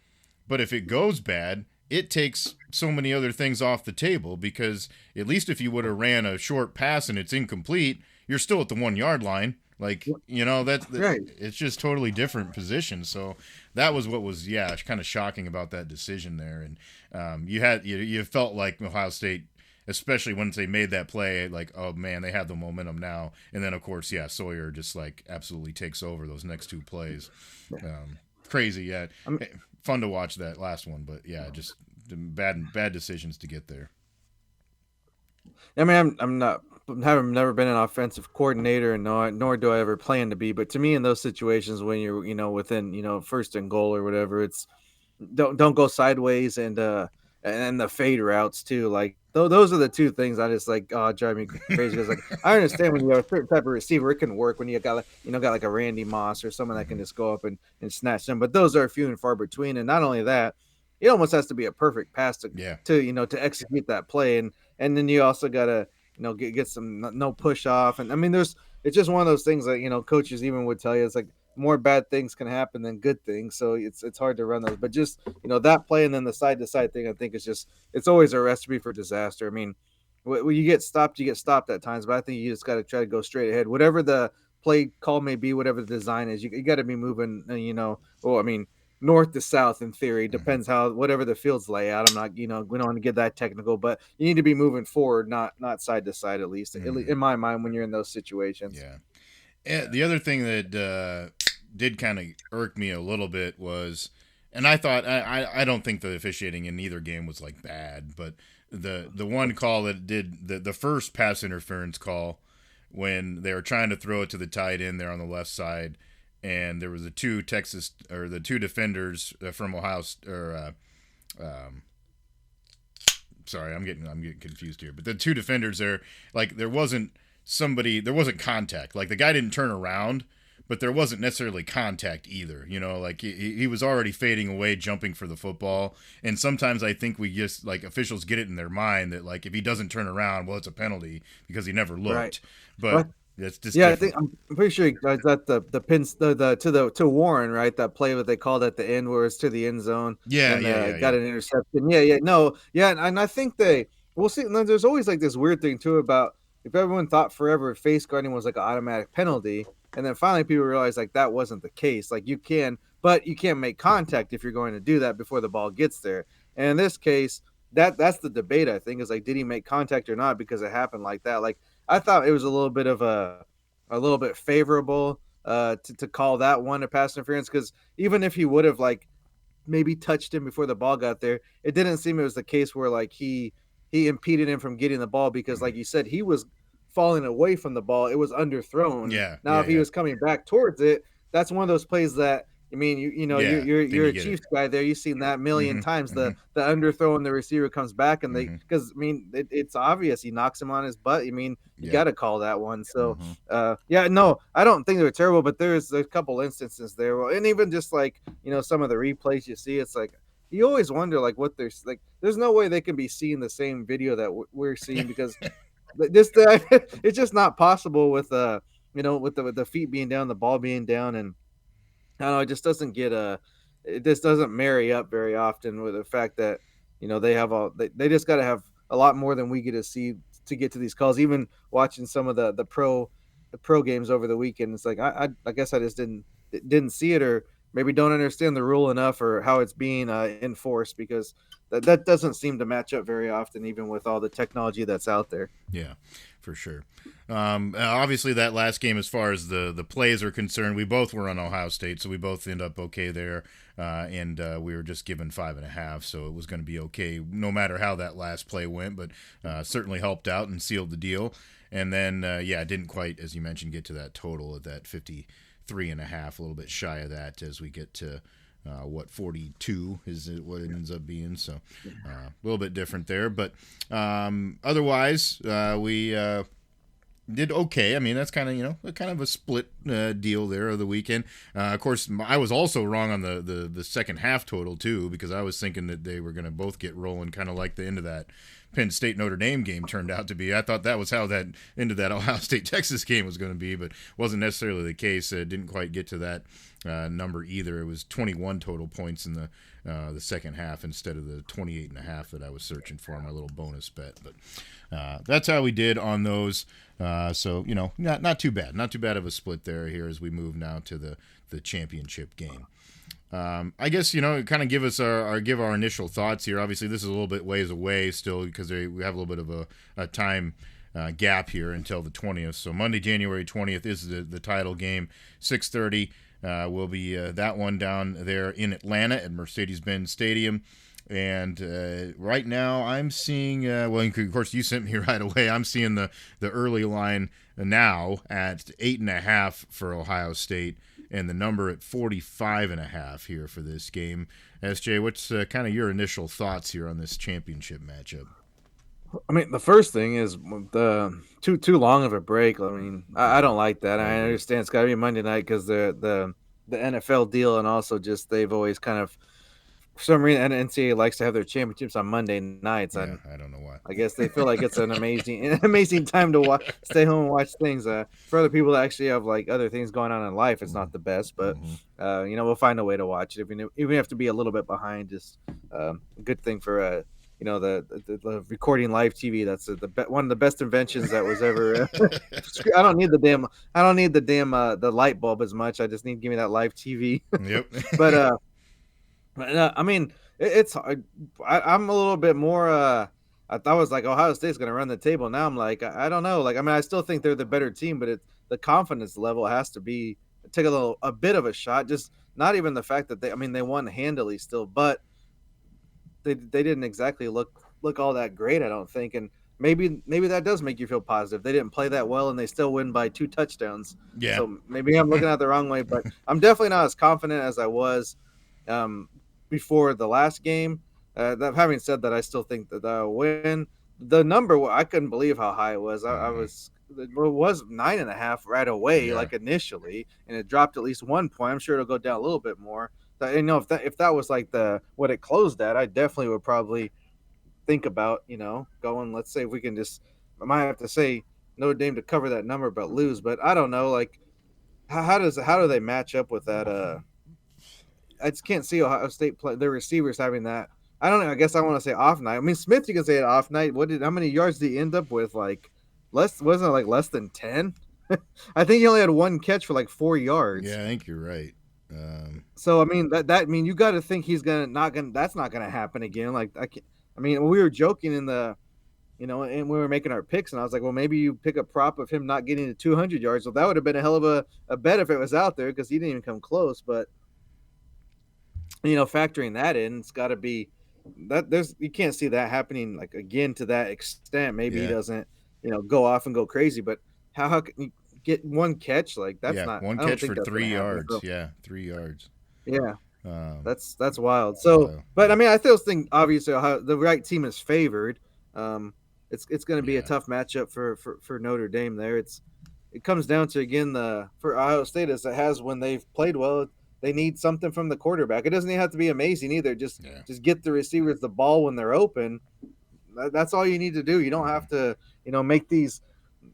but if it goes bad, it takes so many other things off the table because at least if you would have ran a short pass and it's incomplete, you're still at the 1 yard line. Like, Right. it's just totally different position. So that was what was, yeah, kind of shocking about that decision there. And you felt like Ohio State, especially once they made that play, like, oh man, they have the momentum now. And then of course, yeah, Sawyer just like absolutely takes over those next two plays. Crazy, yeah. I'm, fun to watch that last one, but yeah, just bad decisions to get there. I mean, I'm not have never been an offensive coordinator, and nor do I ever plan to be. But to me, in those situations when you're within first and goal or whatever, it's don't go sideways and the fade routes too. Like those are the two things I just like. Oh, drive me crazy because like I understand when you have a certain type of receiver, it can work when you got like got like a Randy Moss or someone that can Mm-hmm. just go up and snatch them. But those are few and far between. And not only that, it almost has to be a perfect pass Yeah. to execute that play. And then you also gotta get some no push off. And I mean, it's just one of those things that coaches even would tell you. It's like more bad things can happen than good things. So it's hard to run those. But just that play and then the side to side thing, I think is just it's always a recipe for disaster. I mean, when you get stopped at times, but I think you just got to try to go straight ahead. Whatever the play call may be, whatever the design is, you got to be moving. Well, I mean, north to south in theory Mm-hmm. depends how whatever the field's layout. I'm not we don't want to get that technical, but you need to be moving forward, not side to side at least Mm-hmm. in my mind when you're in those situations. Yeah. The other thing that did kind of irk me a little bit was, and I thought I don't think the officiating in either game was like bad, but the one call that did the first pass interference call when they were trying to throw it to the tight end there on the left side, and there was the two defenders from Ohio or sorry, I'm getting confused here. But the two defenders there, like there wasn't contact. Like the guy didn't turn around, but there wasn't necessarily contact either. Like he was already fading away, jumping for the football. And sometimes I think we just like officials get it in their mind that like if he doesn't turn around, well, it's a penalty because he never Right. looked. But But it's just yeah, I think different. I'm pretty sure that the pins to Warren, right? That play that they called at the end where it's to the end zone Yeah, and yeah, yeah, got yeah. an interception. Yeah, yeah, no, yeah, and I think we'll see. There's always like this weird thing too about if everyone thought forever face guarding was like an automatic penalty, and then finally people realized like that wasn't the case. Like but you can't make contact if you're going to do that before the ball gets there. And in this case, that's the debate. I think is like did he make contact or not because it happened like that. Like I thought it was a little bit of a little bit favorable to call that one a pass interference because even if he would have like maybe touched him before the ball got there, it didn't seem it was the case where like he impeded him from getting the ball because like Mm-hmm. you said he was falling away from the ball. It was underthrown. Yeah, Now yeah, if he yeah, was coming back towards it, that's one of those plays that I mean, yeah. Then you're you a get it. Chiefs guy there. You've seen that a million Mm-hmm. times. Mm-hmm. The underthrow and the receiver comes back, and they Mm-hmm. because I mean it's obvious he knocks him on his butt. I mean you Yeah. got to call that one. So Mm-hmm. yeah, no, I don't think they were terrible, but there's a couple instances there. Well, and even just like some of the replays you see, it's like you always wonder like what there's like. There's no way they can be seeing the same video that we're seeing because this it's just not possible with with the feet being down, the ball being down, and I don't know, it just doesn't get it just doesn't marry up very often with the fact that they have they just got to have a lot more than we get to see to get to these calls. Even watching some of the pro games over the weekend, it's like I guess I just didn't see it or maybe don't understand the rule enough or how it's being enforced because that doesn't seem to match up very often, even with all the technology that's out there. Yeah, for sure. Obviously, that last game, as far as the plays are concerned, we both were on Ohio State, so we both end up okay there, and we were just given 5.5, so it was going to be okay no matter how that last play went, but certainly helped out and sealed the deal. And then, yeah, didn't quite, as you mentioned, get to that total of that 53.5, a little bit shy of that as we get to 42 is what it ends up being. So a little bit different there, but otherwise we did okay. I mean, that's kind of kind of a split deal there of the weekend. Of course, I was also wrong on the second half total too because I was thinking that they were going to both get rolling, kind of like the end of that Penn State Notre Dame game turned out to be. I thought that was how that end of that Ohio State Texas game was going to be, but wasn't necessarily the case. Didn't quite get to that number either. It was 21 total points in the second half instead of the 28.5 that I was searching for my little bonus bet. But that's how we did on those. So not too bad. Not too bad of a split there here as we move now to the championship game. I guess kind of give us our initial thoughts here. Obviously, this is a little bit ways away still because we have a little bit of a time gap here until the 20th. So Monday, January 20th is the title game, 6:30. will be that one down there in Atlanta at Mercedes-Benz Stadium. And right now, I'm seeing. Well, of course, you sent me right away. I'm seeing the early line now at 8.5 for Ohio State, and the number at 45.5 here for this game. SJ, what's kind of your initial thoughts here on this championship matchup? I mean, the first thing is the too long of a break. I mean, I don't like that. I understand it's got to be Monday night because the NFL deal, and also just they've always kind of for some reason NCAA likes to have their championships on Monday nights, Yeah, and I don't know why. I guess they feel like it's an amazing time to stay home and watch things. For other people that actually have like other things going on in life, it's not the best, but Mm-hmm. we'll find a way to watch it. Even if we have to be a little bit behind, just a good thing for the recording live TV. That's one of the best inventions that was ever. I don't need the damn. I don't need the damn the light bulb as much. I just need to give me that live TV. Yep. but I mean, it's I'm a little bit more. I thought it was like Ohio State's going to run the table. Now I'm like, I don't know. Like, I mean, I still think they're the better team, but the confidence level has to be take a bit of a shot. Just not even the fact that I mean, they won handily still, but they didn't exactly look all that great. I don't think, and maybe that does make you feel positive. They didn't play that well, and they still win by 2 touchdowns. Yeah. So maybe I'm looking at it the wrong way, but I'm definitely not as confident as I was um, before the last game. That having said that, I still think that they'll win. The number I couldn't believe how high it was. I Mm-hmm. was it was 9.5 right away, Yeah. like initially, and it dropped at least 1 point. I'm sure it'll go down a little bit more. If that was like the what it closed at, I definitely would probably think about going. Let's say if we can just, I might have to say Notre Dame to cover that number but lose. But I don't know, like how do they match up with that? I just can't see Ohio State play their receivers having that. I don't know. I guess I want to say off night. I mean, Smith, you can say it off night. How many yards did he end up with? Like wasn't it like less than 10? I think he only had one catch for like 4 yards. Yeah, I think you're right. Um, So I mean I mean you got to think he's gonna that's not gonna happen again. Like I mean we were joking in the and we were making our picks, and I was like, well, maybe you pick a prop of him not getting to 200 yards. Well, that would have been a hell of a bet if it was out there because he didn't even come close. But factoring that in, it's got to be that you can't see that happening like again to that extent. Maybe he yeah. doesn't, go off and go crazy, but how can you get one catch? Like that's Yeah. not. One I don't catch think for that's gonna three happen. yards. So Yeah, 3 yards. yeah, Um, that's wild. So, so but I mean, I still think obviously the right team is favored. Um, it's going to be a yeah. tough matchup for Notre Dame. There, it comes down to again for Ohio State as it has when they've played well. They need something from the quarterback. It doesn't even have to be amazing either. Just Yeah. just get the receivers the ball when they're open. That's all you need to do. You don't Mm-hmm. have to make these.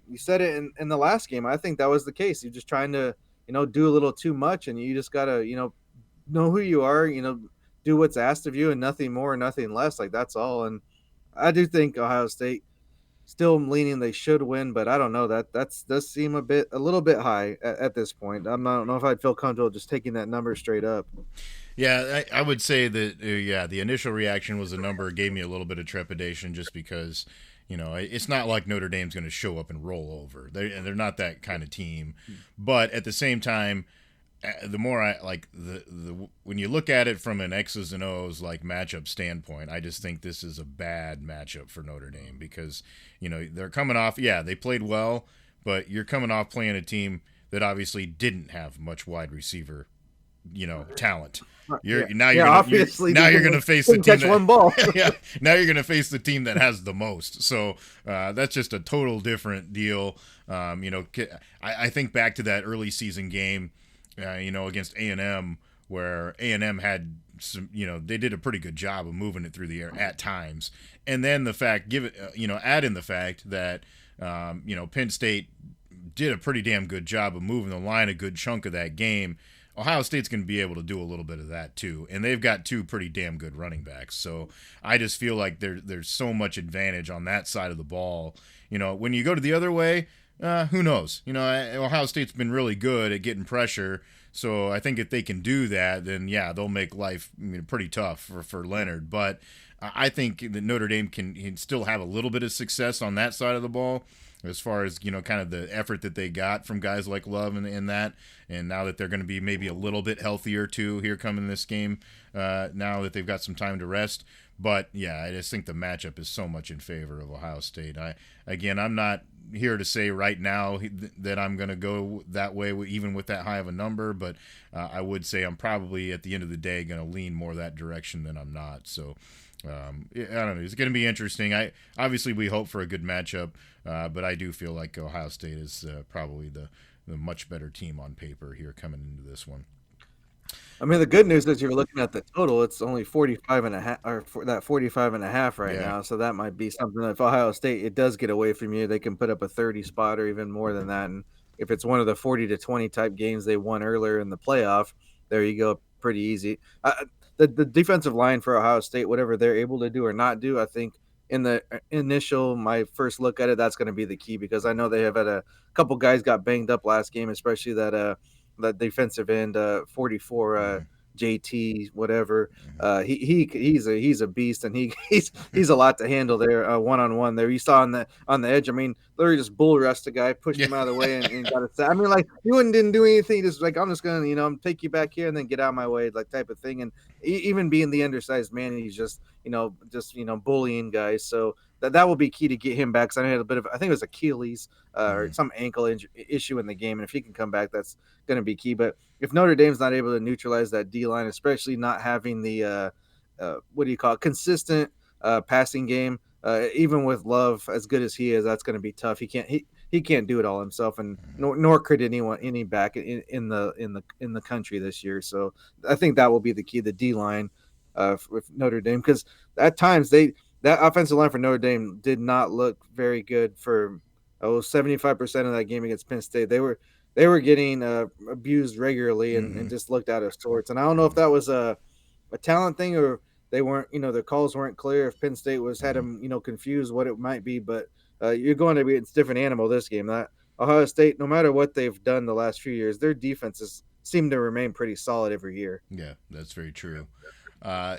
You said it in the last game. I think that was the case. You're just trying to do a little too much, and you just gotta know who you are. Do what's asked of you, and nothing more, nothing less. Like that's all. And I do think Ohio State still leaning they should win, but I don't know that does seem a little bit high at this point. I don't know if I'd feel comfortable just taking that number straight up. Yeah, I would say that yeah, the initial reaction was a number gave me a little bit of trepidation just because it's not like Notre Dame's going to show up and roll over. They're not that kind of team, but at the same time, the more I like the when you look at it from an X's and O's like matchup standpoint, I just think this is a bad matchup for Notre Dame because they're coming off. Yeah, they played well, but you're coming off playing a team that obviously didn't have much wide receiver talent. Yeah, You're now yeah. Obviously, now they you're couldn't, gonna face the couldn't team catch one ball. that yeah, now you're gonna face the team that has the most. So that's just a total different deal. I think back to that early season game, against A&M where A&M had some, they did a pretty good job of moving it through the air at times, and then the fact add in the fact that Penn State did a pretty damn good job of moving the line a good chunk of that game. Ohio State's going to be able to do a little bit of that too, and they've got two pretty damn good running backs. So I just feel like there's so much advantage on that side of the ball. When you go to the other way, who knows? Ohio State's been really good at getting pressure, so I think if they can do that, then yeah, they'll make life pretty tough for Leonard. But I think that Notre Dame can still have a little bit of success on that side of the ball. as far as kind of the effort that they got from guys like Love and that, and now that they're going to be maybe a little bit healthier too here coming this game, now that they've got some time to rest. But yeah, I just think the matchup is so much in favor of Ohio State. I'm not here to say right now that I'm going to go that way, even with that high of a number. But I would say I'm probably at the end of the day going to lean more that direction than I'm not. So I don't know. It's going to be interesting. Obviously we hope for a good matchup, but I do feel like Ohio State is probably the much better team on paper here coming into this one. I mean, the good news is you're looking at the total. It's only 45 and a half, or for that 45 and a half right Yeah. now. So that might be something that if Ohio State, it does get away from you, they can put up a 30 spot or even more than that. And if it's one of the 40 to 20 type games they won earlier in the playoff, there you go. Pretty easy. The defensive line for Ohio State, whatever they're able to do or not do, I think in the initial, my first look at it, that's going to be the key because I know they have had a couple guys got banged up last game, especially that defensive end, 44, Mm-hmm. JT, whatever. Mm-hmm. He's a beast, and he's a lot to handle there, one on one. There, you saw on the edge. I mean, literally just bull rushed the guy, pushed Yeah. him out of the way, and got it. I mean, like he didn't do anything. Just like I'm just gonna take you back here and then get out of my way, like type of thing. And even being the undersized man, he's just bullying guys. So that will be key to get him back. Because I had a bit of, I think it was Achilles or Mm-hmm. some ankle issue in the game, and if he can come back, that's going to be key. But if Notre Dame's not able to neutralize that D line, especially not having the what do you call it, consistent passing game, even with Love as good as he is, that's going to be tough. He can't do it all himself, and nor could any back in the country this year. So I think that will be the key, the D line with Notre Dame, because at times that offensive line for Notre Dame did not look very good for 75% of that game against Penn State. They were getting abused regularly and Mm-hmm. just looked out of sorts. And I don't know if that was a talent thing or they weren't, their calls weren't clear. If Penn State had Mm-hmm. them, confused what it might be, but you're going to be, it's a different animal this game. That Ohio State, no matter what they've done the last few years, their defenses seem to remain pretty solid every year. Yeah, that's very true. Uh,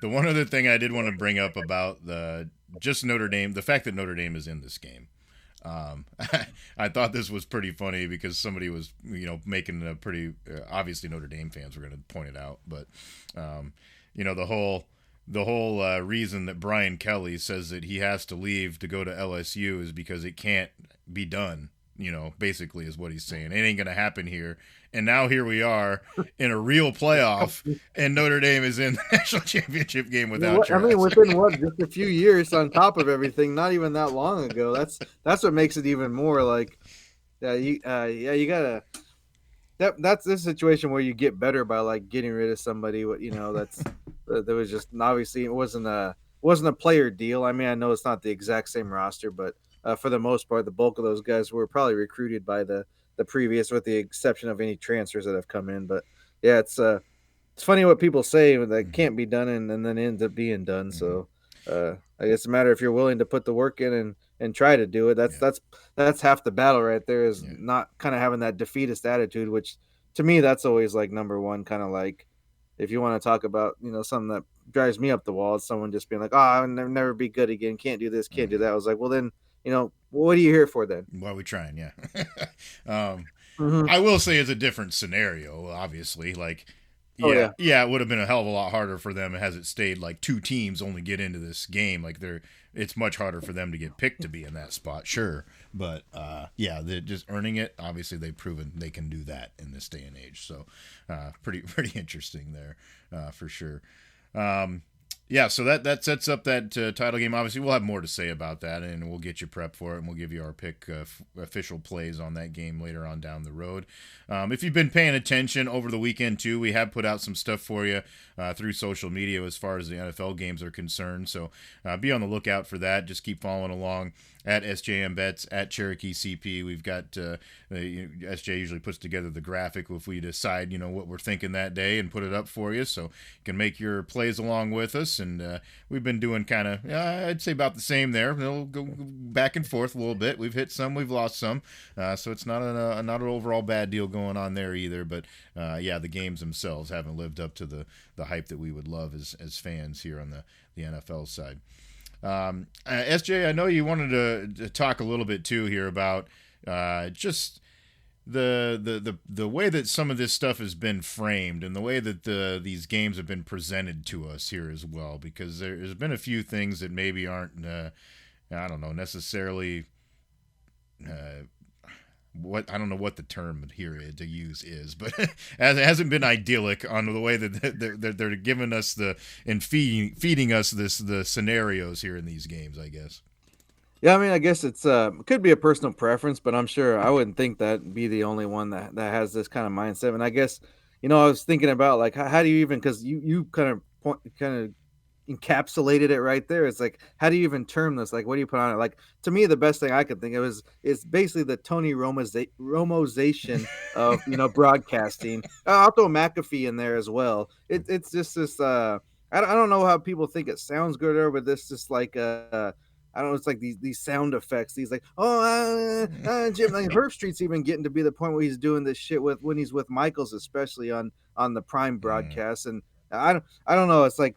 the one other thing I did want to bring up about the just Notre Dame, the fact that Notre Dame is in this game. Um, I thought this was pretty funny because somebody was, making a pretty obviously Notre Dame fans were going to point it out, but the whole reason that Brian Kelly says that he has to leave to go to LSU is because it can't be done. Basically is what he's saying. It ain't going to happen here. And now here we are in a real playoff, and Notre Dame is in the national championship game without I mean, Trask. within what, just a few years on top of everything, not even that long ago. That's what makes it even more like, you gotta. That's the situation where you get better by like getting rid of somebody. That was just obviously it wasn't a player deal. I mean, I know it's not the exact same roster, but for the most part, the bulk of those guys were probably recruited by the previous, with the exception of any transfers that have come in. But yeah, it's funny what people say that Mm-hmm. can't be done and then ends up being done. Mm-hmm. So I guess it's a matter if you're willing to put the work in and try to do it. That's Yeah. that's that's half the battle right there, is Yeah. not kind of having that defeatist attitude, which to me that's always like number one, kind of like if you want to talk about something that drives me up the wall, it's someone just being like, oh, I'll never be good again, can't do this, can't do Mm-hmm. that. I was like, well then, what are you here for then? Why are we trying? Yeah. um, Mm-hmm. I will say it's a different scenario, obviously. Like, Oh yeah, yeah. yeah, it would have been a hell of a lot harder for them has it stayed like two teams only get into this game. Like, it's much harder for them to get picked to be in that spot, sure. But yeah, they're just earning it. Obviously, they've proven they can do that in this day and age. So, pretty interesting there, for sure. Um, yeah, so that sets up that title game. Obviously, we'll have more to say about that, and we'll get you prepped for it, and we'll give you our pick official plays on that game later on down the road. If you've been paying attention over the weekend too, we have put out some stuff for you through social media as far as the NFL games are concerned. So be on the lookout for that. Just keep following along at SJM Bets, at Cherokee CP. We've got SJ usually puts together the graphic if we decide what we're thinking that day and put it up for you, so you can make your plays along with us. And we've been doing kind of I'd say about the same there. We'll go back and forth a little bit. We've hit some, we've lost some, so it's not an overall bad deal going on there either. But yeah, the games themselves haven't lived up to the hype that we would love as fans here on the NFL side. SJ, I know you wanted to talk a little bit too here about just the way that some of this stuff has been framed and the way that these games have been presented to us here as well, because there's been a few things that maybe aren't I don't know necessarily what I don't know what the term here to use is, but it hasn't been idyllic on the way that they're giving us and feeding us the scenarios here in these games, I guess. Yeah, I mean, I guess it's could be a personal preference, but I'm sure I wouldn't think that be the only one that has this kind of mindset. And I guess, I was thinking about like how do you even, because you kind of kind of encapsulated it right there. It's like, how do you even term this? Like, what do you put on it? Like, to me, the best thing I could think of is basically the Tony Romozation of broadcasting. I'll throw McAfee in there as well. It's just this. I don't know how people think it sounds good, or but this just like I don't know. It's like these sound effects. These like, Jim. Like Herb Street's even getting to be the point where he's doing this shit with when he's with Michaels, especially on the Prime Mm, broadcast. And I don't know. It's like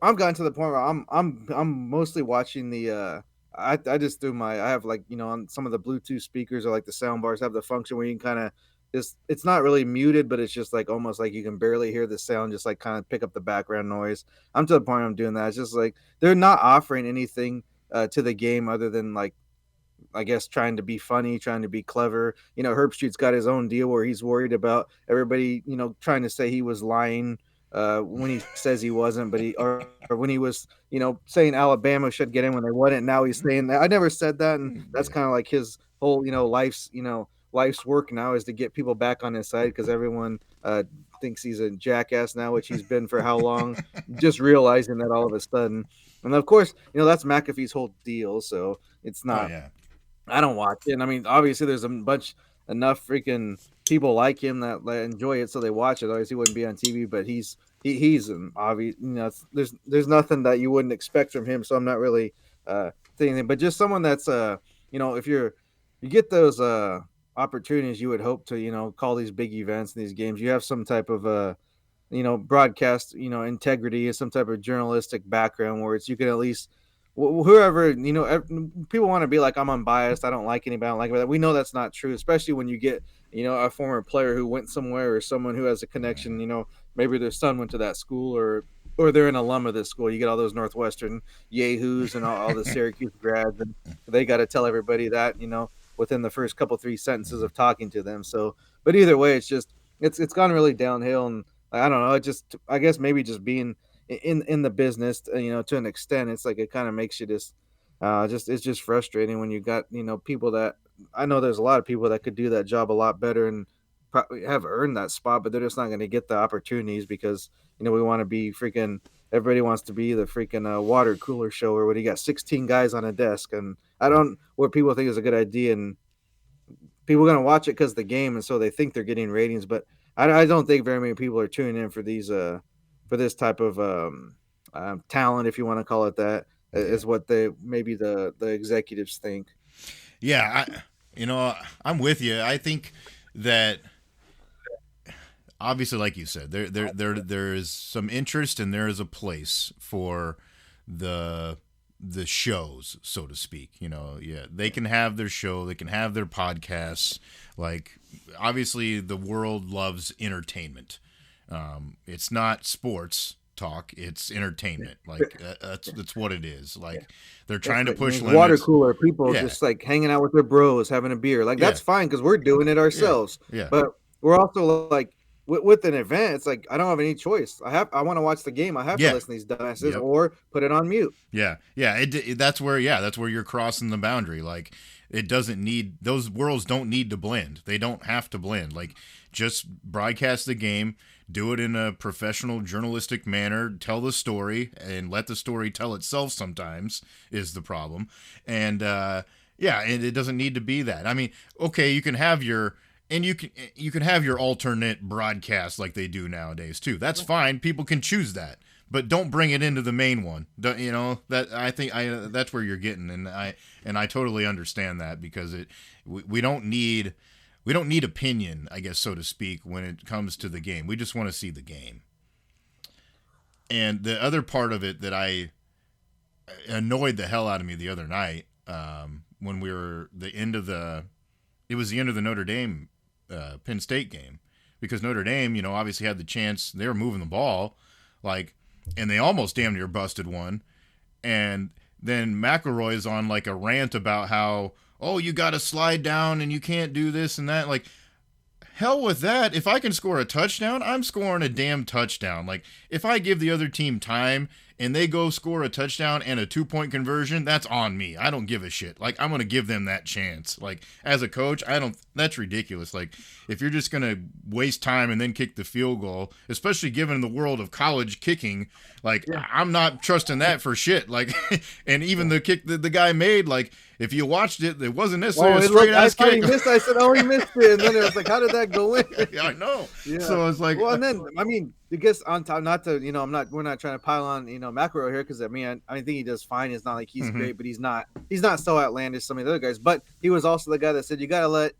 I've gotten to the point where I'm mostly watching the I just do my I have like on some of the Bluetooth speakers or like the sound bars have the function where you can kind of just it's not really muted, but it's just like almost like you can barely hear the sound, just like kind of pick up the background noise. I'm to the point where I'm doing that. It's just like they're not offering anything to the game other than like I guess trying to be funny, trying to be clever. Herb Street's got his own deal where he's worried about everybody, trying to say he was lying when he says he wasn't, but or when he was, saying Alabama should get in when they wouldn't. Now he's saying that I never said that, and that's yeah. kind of like his whole, life's work now is to get people back on his side because everyone thinks he's a jackass now, which he's been for how long? Just realizing that all of a sudden, and of course, that's McAfee's whole deal. So it's Oh not yeah. I don't watch it. And I mean, obviously, there's enough freaking people like him that enjoy it, so they watch it. Otherwise, he wouldn't be on TV. But he's an obvious. There's nothing that you wouldn't expect from him. So I'm not really thinking. But just someone that's if you get those opportunities, you would hope to call these big events and these games. You have some type of broadcast, integrity and some type of journalistic background where it's you can at least whoever people want to be like I'm unbiased. I don't like anybody. I don't like anybody. We know that's not true, especially when you get a former player who went somewhere or someone who has a connection. Maybe their son went to that school or they're an alum of this school. You get all those Northwestern yahoos and all the Syracuse grads, and they got to tell everybody that within the first couple three sentences of talking to them. So, but either way, it's just it's gone really downhill, and I don't know. It just I guess maybe just being in the business, to an extent, it's like it kind of makes you just it's just frustrating when you got people that I know there's a lot of people that could do that job a lot better and probably have earned that spot, but they're just not going to get the opportunities because we want to be freaking. Everybody wants to be the freaking water cooler show where you got 16 guys on a desk, and I don't what people think is a good idea, and people are going to watch it because of the game, and so they think they're getting ratings. But I don't think very many people are tuning in for these for this type of talent, if you want to call it that, Yeah. is what they maybe the executives think. Yeah, I'm with you. I think that obviously, like you said, there is some interest and there is a place for the the shows, so to speak. Yeah, they can have their show, they can have their podcasts. Like, obviously, the world loves entertainment. It's not sports talk; it's entertainment. Like that's what it is. Yeah. Like they're If trying to it push means water limits. cooler, people Yeah, just like hanging out with their bros, having a beer, like yeah, that's fine because we're doing it yeah, ourselves. yeah, But we're also like with an event, it's like I don't have any choice. I want to watch the game. I have to yeah. listen to these dumbasses Yep. or put it on mute. Yeah. That's where you're crossing the boundary. Like, it doesn't need those worlds don't need to blend. They don't have to blend. Like, just broadcast the game, do it in a professional journalistic manner, tell the story, and let the story tell itself. Sometimes is the problem, and yeah, and it doesn't need to be that. I mean, okay, you can have your. And you can have your alternate broadcast like they do nowadays too. That's fine. People can choose that, but don't bring it into the main one. That I think that's where you're getting, and I totally understand that because we don't need opinion, I guess, so to speak, when it comes to the game. We just want to see the game. And the other part of it that annoyed the hell out of me the other night when it was the end of the Notre Dame Penn State game, because Notre Dame, obviously had the chance. They were moving the ball, like, and they almost damn near busted one. And then McElroy's on like a rant about how, oh, you got to slide down and you can't do this and that. Like, hell with that. If I can score a touchdown, I'm scoring a damn touchdown. Like, if I give the other team time and they go score a touchdown and a 2-point conversion, that's on me. I don't give a shit. Like, I'm going to give them that chance. Like, as a coach, that's ridiculous. Like, if you're just going to waste time and then kick the field goal, especially given the world of college kicking, like, yeah. I'm not trusting that for shit. Like, and even the kick that the guy made, like, if you watched it, it wasn't necessarily a straight-ass kick. He missed. I said, he missed it. And then it was like, how did that go in? Yeah, I know. Yeah. So it's like... Well, and then, I mean, I guess on top, not to, we're not trying to pile on, McElroy here, because, I think he does fine. It's not like he's great, but he's not so outlandish as some of the other guys. But he was also the guy that said, you got to let,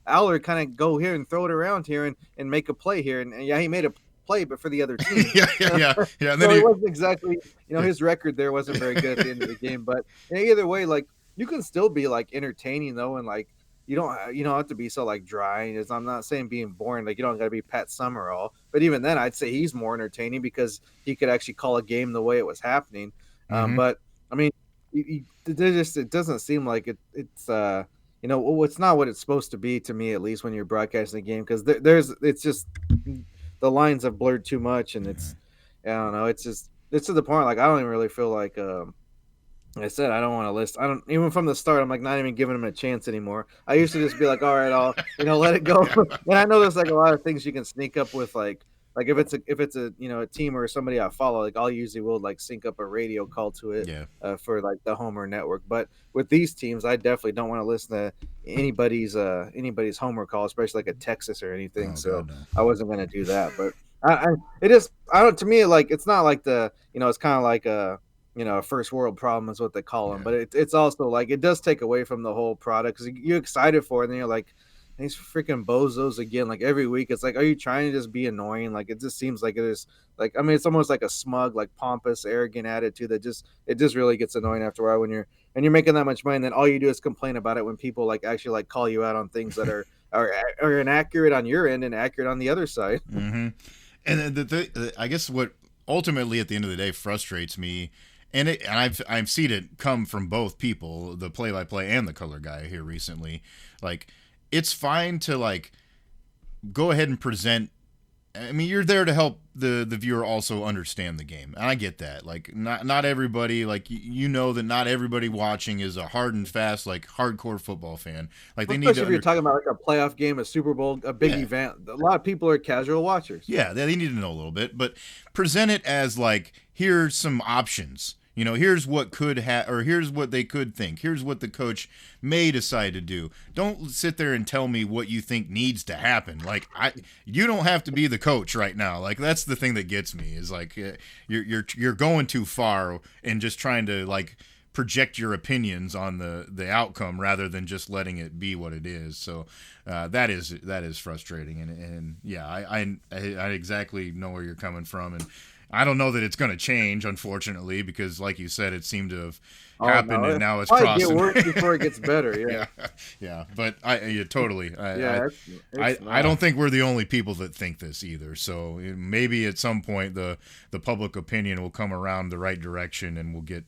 Aller kind of go here and throw it around here and make a play here. And yeah, he made a play, but for the other team. yeah. And then so it wasn't exactly, his record there wasn't very good at the end of the game. But either way, like, you can still be like entertaining though, and like you don't have to be so like dry. As I'm not saying being boring, like you don't got to be Pat Summerall, but even then, I'd say he's more entertaining because he could actually call a game the way it was happening. But I mean, it doesn't seem like it's it's not what it's supposed to be to me, at least when you're broadcasting a game, because it's just the lines have blurred too much, and it's I don't know, it's to the point like I don't even really feel like. I said I don't want to list. I don't even from the start. I'm like not even giving him a chance anymore. I used to just be like, all right, I'll let it go. And I know there's like a lot of things you can sneak up with, like if it's a a team or somebody I follow, like I'll usually will like sync up a radio call to it for like the Homer network. But with these teams, I definitely don't want to listen to anybody's Homer call, especially like a Texas or anything. God, no. I wasn't going to do that. But to me, like it's not like it's kind of like a first world problem is what they call them, but it's also like it does take away from the whole product, because you're excited for it, and then you're like, these freaking bozos again. Like every week, it's like, are you trying to just be annoying? Like it just seems like it is. Like it's almost like a smug, like pompous, arrogant attitude that just really gets annoying after a while when you're making that much money, and then all you do is complain about it when people like actually like call you out on things that are inaccurate on your end and accurate on the other side. Mm-hmm. And I guess what ultimately at the end of the day frustrates me. And I've seen it come from both people, the play-by-play and the color guy here recently. Like, it's fine to like go ahead and present. I mean, you're there to help the viewer also understand the game, and I get that. Like, not everybody, like that not everybody watching is a hard and fast like hardcore football fan. Like they especially if you're talking about like a playoff game, a Super Bowl, a big event. A lot of people are casual watchers. Yeah, they need to know a little bit, but present it as like, here's some options. Here's what here's what they could think. Here's what the coach may decide to do. Don't sit there and tell me what you think needs to happen. Like you don't have to be the coach right now. Like that's the thing that gets me is like you're going too far and just trying to like project your opinions on the outcome rather than just letting it be what it is. So that is frustrating. And yeah, I exactly know where you're coming from. And I don't know that it's going to change, unfortunately, because, like you said, it seemed to have happened, and now it's crossing. Get worse before it gets better. Yeah. But totally. I don't think we're the only people that think this either. So maybe at some point the public opinion will come around the right direction, and we'll get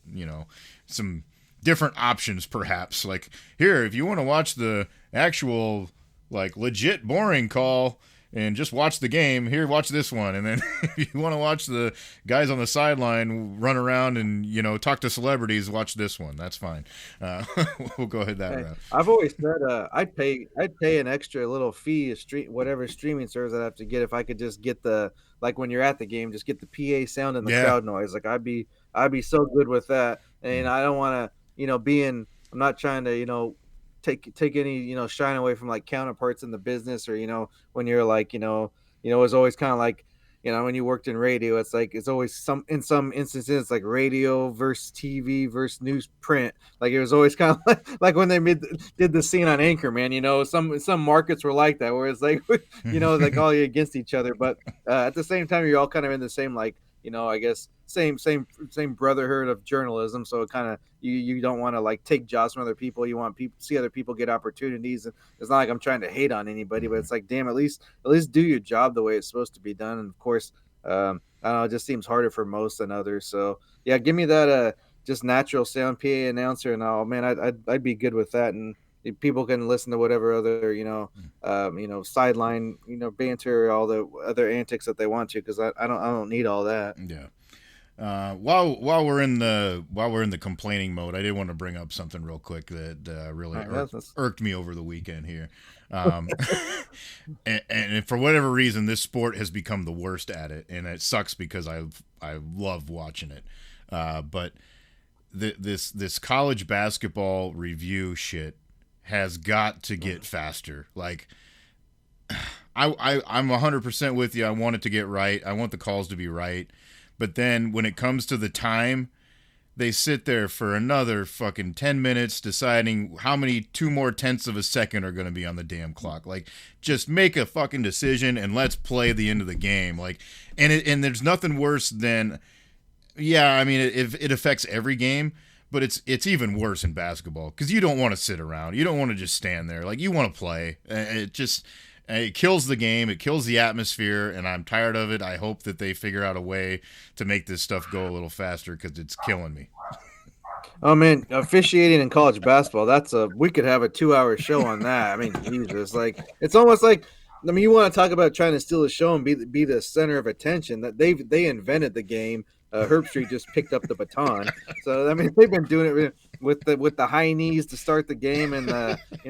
some different options, perhaps. Like here, if you want to watch the actual like legit boring call and just watch the game, here, watch this one. And then if you want to watch the guys on the sideline run around and, talk to celebrities, watch this one. That's fine. We'll go ahead that route. I've always said I'd pay an extra little fee, whatever streaming service I'd have to get if I could just get like when you're at the game, just get the PA sound and the crowd noise. Like I'd be so good with that. And I don't want to, I'm not trying to, take any shine away from like counterparts in the business, or when you're like it's always kind of like when you worked in radio, it's like it's always in some instances it's like radio versus TV versus newsprint. Like it was always kind of like when they did the scene on Anchorman, some markets were like that, where it's like like all you against each other, but at the same time you're all kind of in the same like I guess same brotherhood of journalism. So it kind of you don't want to like take jobs from other people. You want people see other people get opportunities. And it's not like I'm trying to hate on anybody, but Mm-hmm. it's like, damn, at least do your job the way it's supposed to be done. And of course, I don't know, it just seems harder for most than others. So yeah, give me that just natural sound PA announcer, and oh man, I'd be good with that. And people can listen to whatever other sideline banter, all the other antics that they want to, because I don't need all that. Yeah. While we're in the complaining mode, I did want to bring up something real quick that All really right, irked, irked me over the weekend here. Um, and for whatever reason, this sport has become the worst at it, and it sucks because I love watching it. But this college basketball review shit has got to get faster. Like I'm 100% with you. I want it to get right. I want the calls to be right. But then when it comes to the time, they sit there for another fucking 10 minutes deciding how many 2 more tenths of a second are going to be on the damn clock. Like, just make a fucking decision and let's play the end of the game. Like, and there's nothing worse than, yeah, I mean, it affects every game, but it's even worse in basketball because you don't want to sit around. You don't want to just stand there. Like, you want to play. It kills the game. It kills the atmosphere, and I'm tired of it. I hope that they figure out a way to make this stuff go a little faster because it's killing me. Oh man, officiating in college basketball, we could have a 2-hour show on that. I mean, Jesus, like it's almost like, I mean, you want to talk about trying to steal the show and be the center of attention. That they invented the game. Herb Street just picked up the baton. So I mean, they've been doing it with the high knees to start the game, and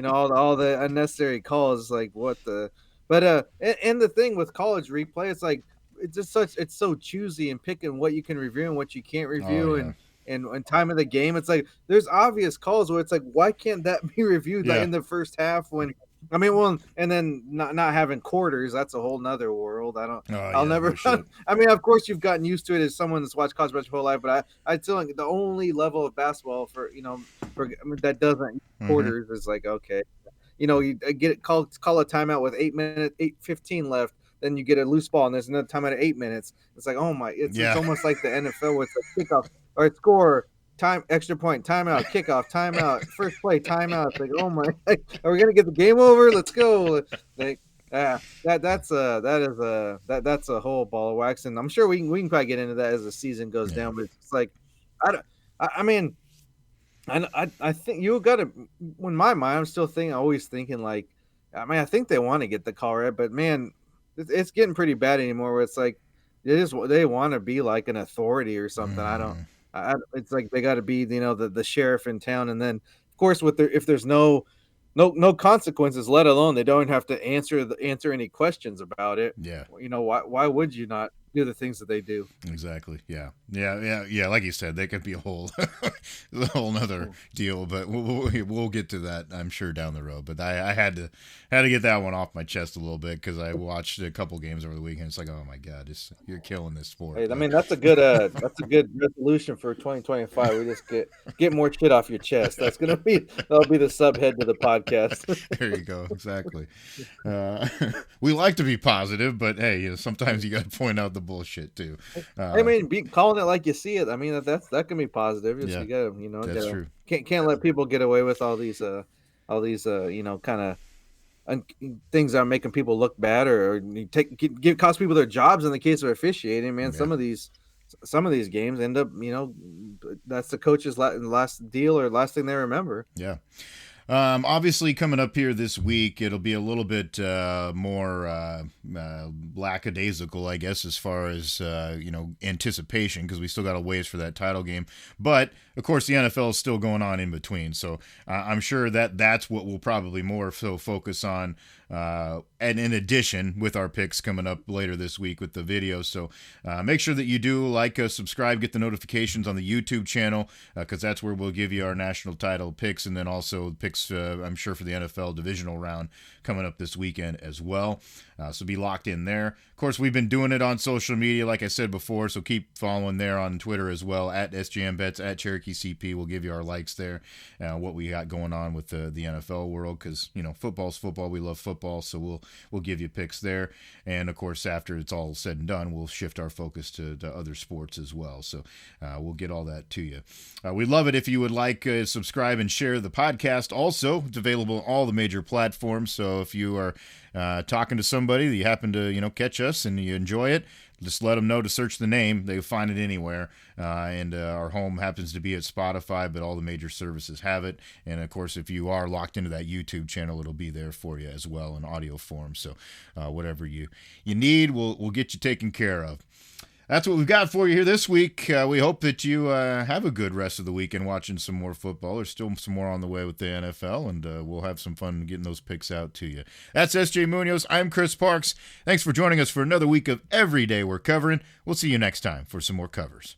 all the unnecessary calls. Like what the, but and the thing with college replay, it's like it's so choosy and picking what you can review and what you can't Oh review, yeah, and time of the game. It's like there's obvious calls where it's like, why can't that be reviewed like yeah. in the first half when, I mean, well, and then not having quarters, that's a whole nother world. Oh I'll yeah, no never, shit. I mean, of course you've gotten used to it as someone that's watched college basketball whole life, but I still think the only level of basketball I mean, that doesn't use Mm-hmm. quarters is like, okay, you get it call a timeout with 8:15 left. Then you get a loose ball, and there's another timeout at 8 minutes. It's like, oh my, it's Yeah, almost like the NFL where it's like kickoff or score, time, extra point, timeout, kickoff, timeout, first play, timeout. It's like, oh my, are we gonna get the game over? Let's go. Like, that's a whole ball of wax, and I'm sure we can probably get into that as the season goes yeah, down. But it's like, I don't, I mean, I think you got to. In my mind, I'm still always thinking like, I mean, I think they want to get the call right, but man, it's getting pretty bad anymore. Where it's like they want to be like an authority or something. I don't. mm-hmm. It's like they got to be the sheriff in town, and then of course if there's no consequences, let alone they don't have to answer any questions about it. Yeah. Why would you not do the things that they do? Exactly. Yeah. Yeah. Yeah. Yeah. Like you said, they could be a whole, a whole nother deal, but we'll get to that, I'm sure, down the road. But I had to get that one off my chest a little bit because I watched a couple games over the weekend. It's like, oh my god, you're killing this sport. Hey, I But mean that's a good resolution for 2025. We just get more shit off your chest. That'll be the subhead to the podcast. there you go. Exactly. Uh, we like to be positive, but hey, sometimes you got to point out the bullshit too. I Uh, mean, calling it like you see it. I mean, that can be positive. Just yeah, you gotta that's true. can't let people get away with kind of things that are making people look bad, or you cost people their jobs in the case of officiating. Man, Yeah. some of these games end up, that's the coach's last deal or last thing they remember. Yeah. Obviously, coming up here this week, it'll be a little bit more lackadaisical, I guess, as far as anticipation, because we still got a ways for that title game. But of course, the NFL is still going on in between, so I'm sure that's what we'll probably more so focus on. And in addition, with our picks coming up later this week with the videos. So make sure that you do like us, subscribe, get the notifications on the YouTube channel, because that's where we'll give you our national title picks, and then also picks, I'm sure, for the NFL divisional round coming up this weekend as well. So be locked in there. Of course, we've been doing it on social media, like I said before, so keep following there on Twitter as well, at SJMBets, at Cherokee CP. We'll give you our likes there, what we got going on with the NFL world, because, football's football. We love football. football, so we'll give you picks there. And of course, after it's all said and done, we'll shift our focus to other sports as well. So we'll get all that to you. We'd love it if you would like, subscribe, and share the podcast. Also, it's available on all the major platforms. So if you are talking to somebody that you happen to catch us and you enjoy it, just let them know to search the name. They'll find it anywhere. And our home happens to be at Spotify, but all the major services have it. And, of course, if you are locked into that YouTube channel, it'll be there for you as well in audio form. So whatever you need, we'll get you taken care of. That's what we've got for you here this week. We hope that you have a good rest of the weekend watching some more football. There's still some more on the way with the NFL, and we'll have some fun getting those picks out to you. That's SJ Munoz. I'm Chris Parks. Thanks for joining us for another week of Every Day We're Covering. We'll see you next time for some more covers.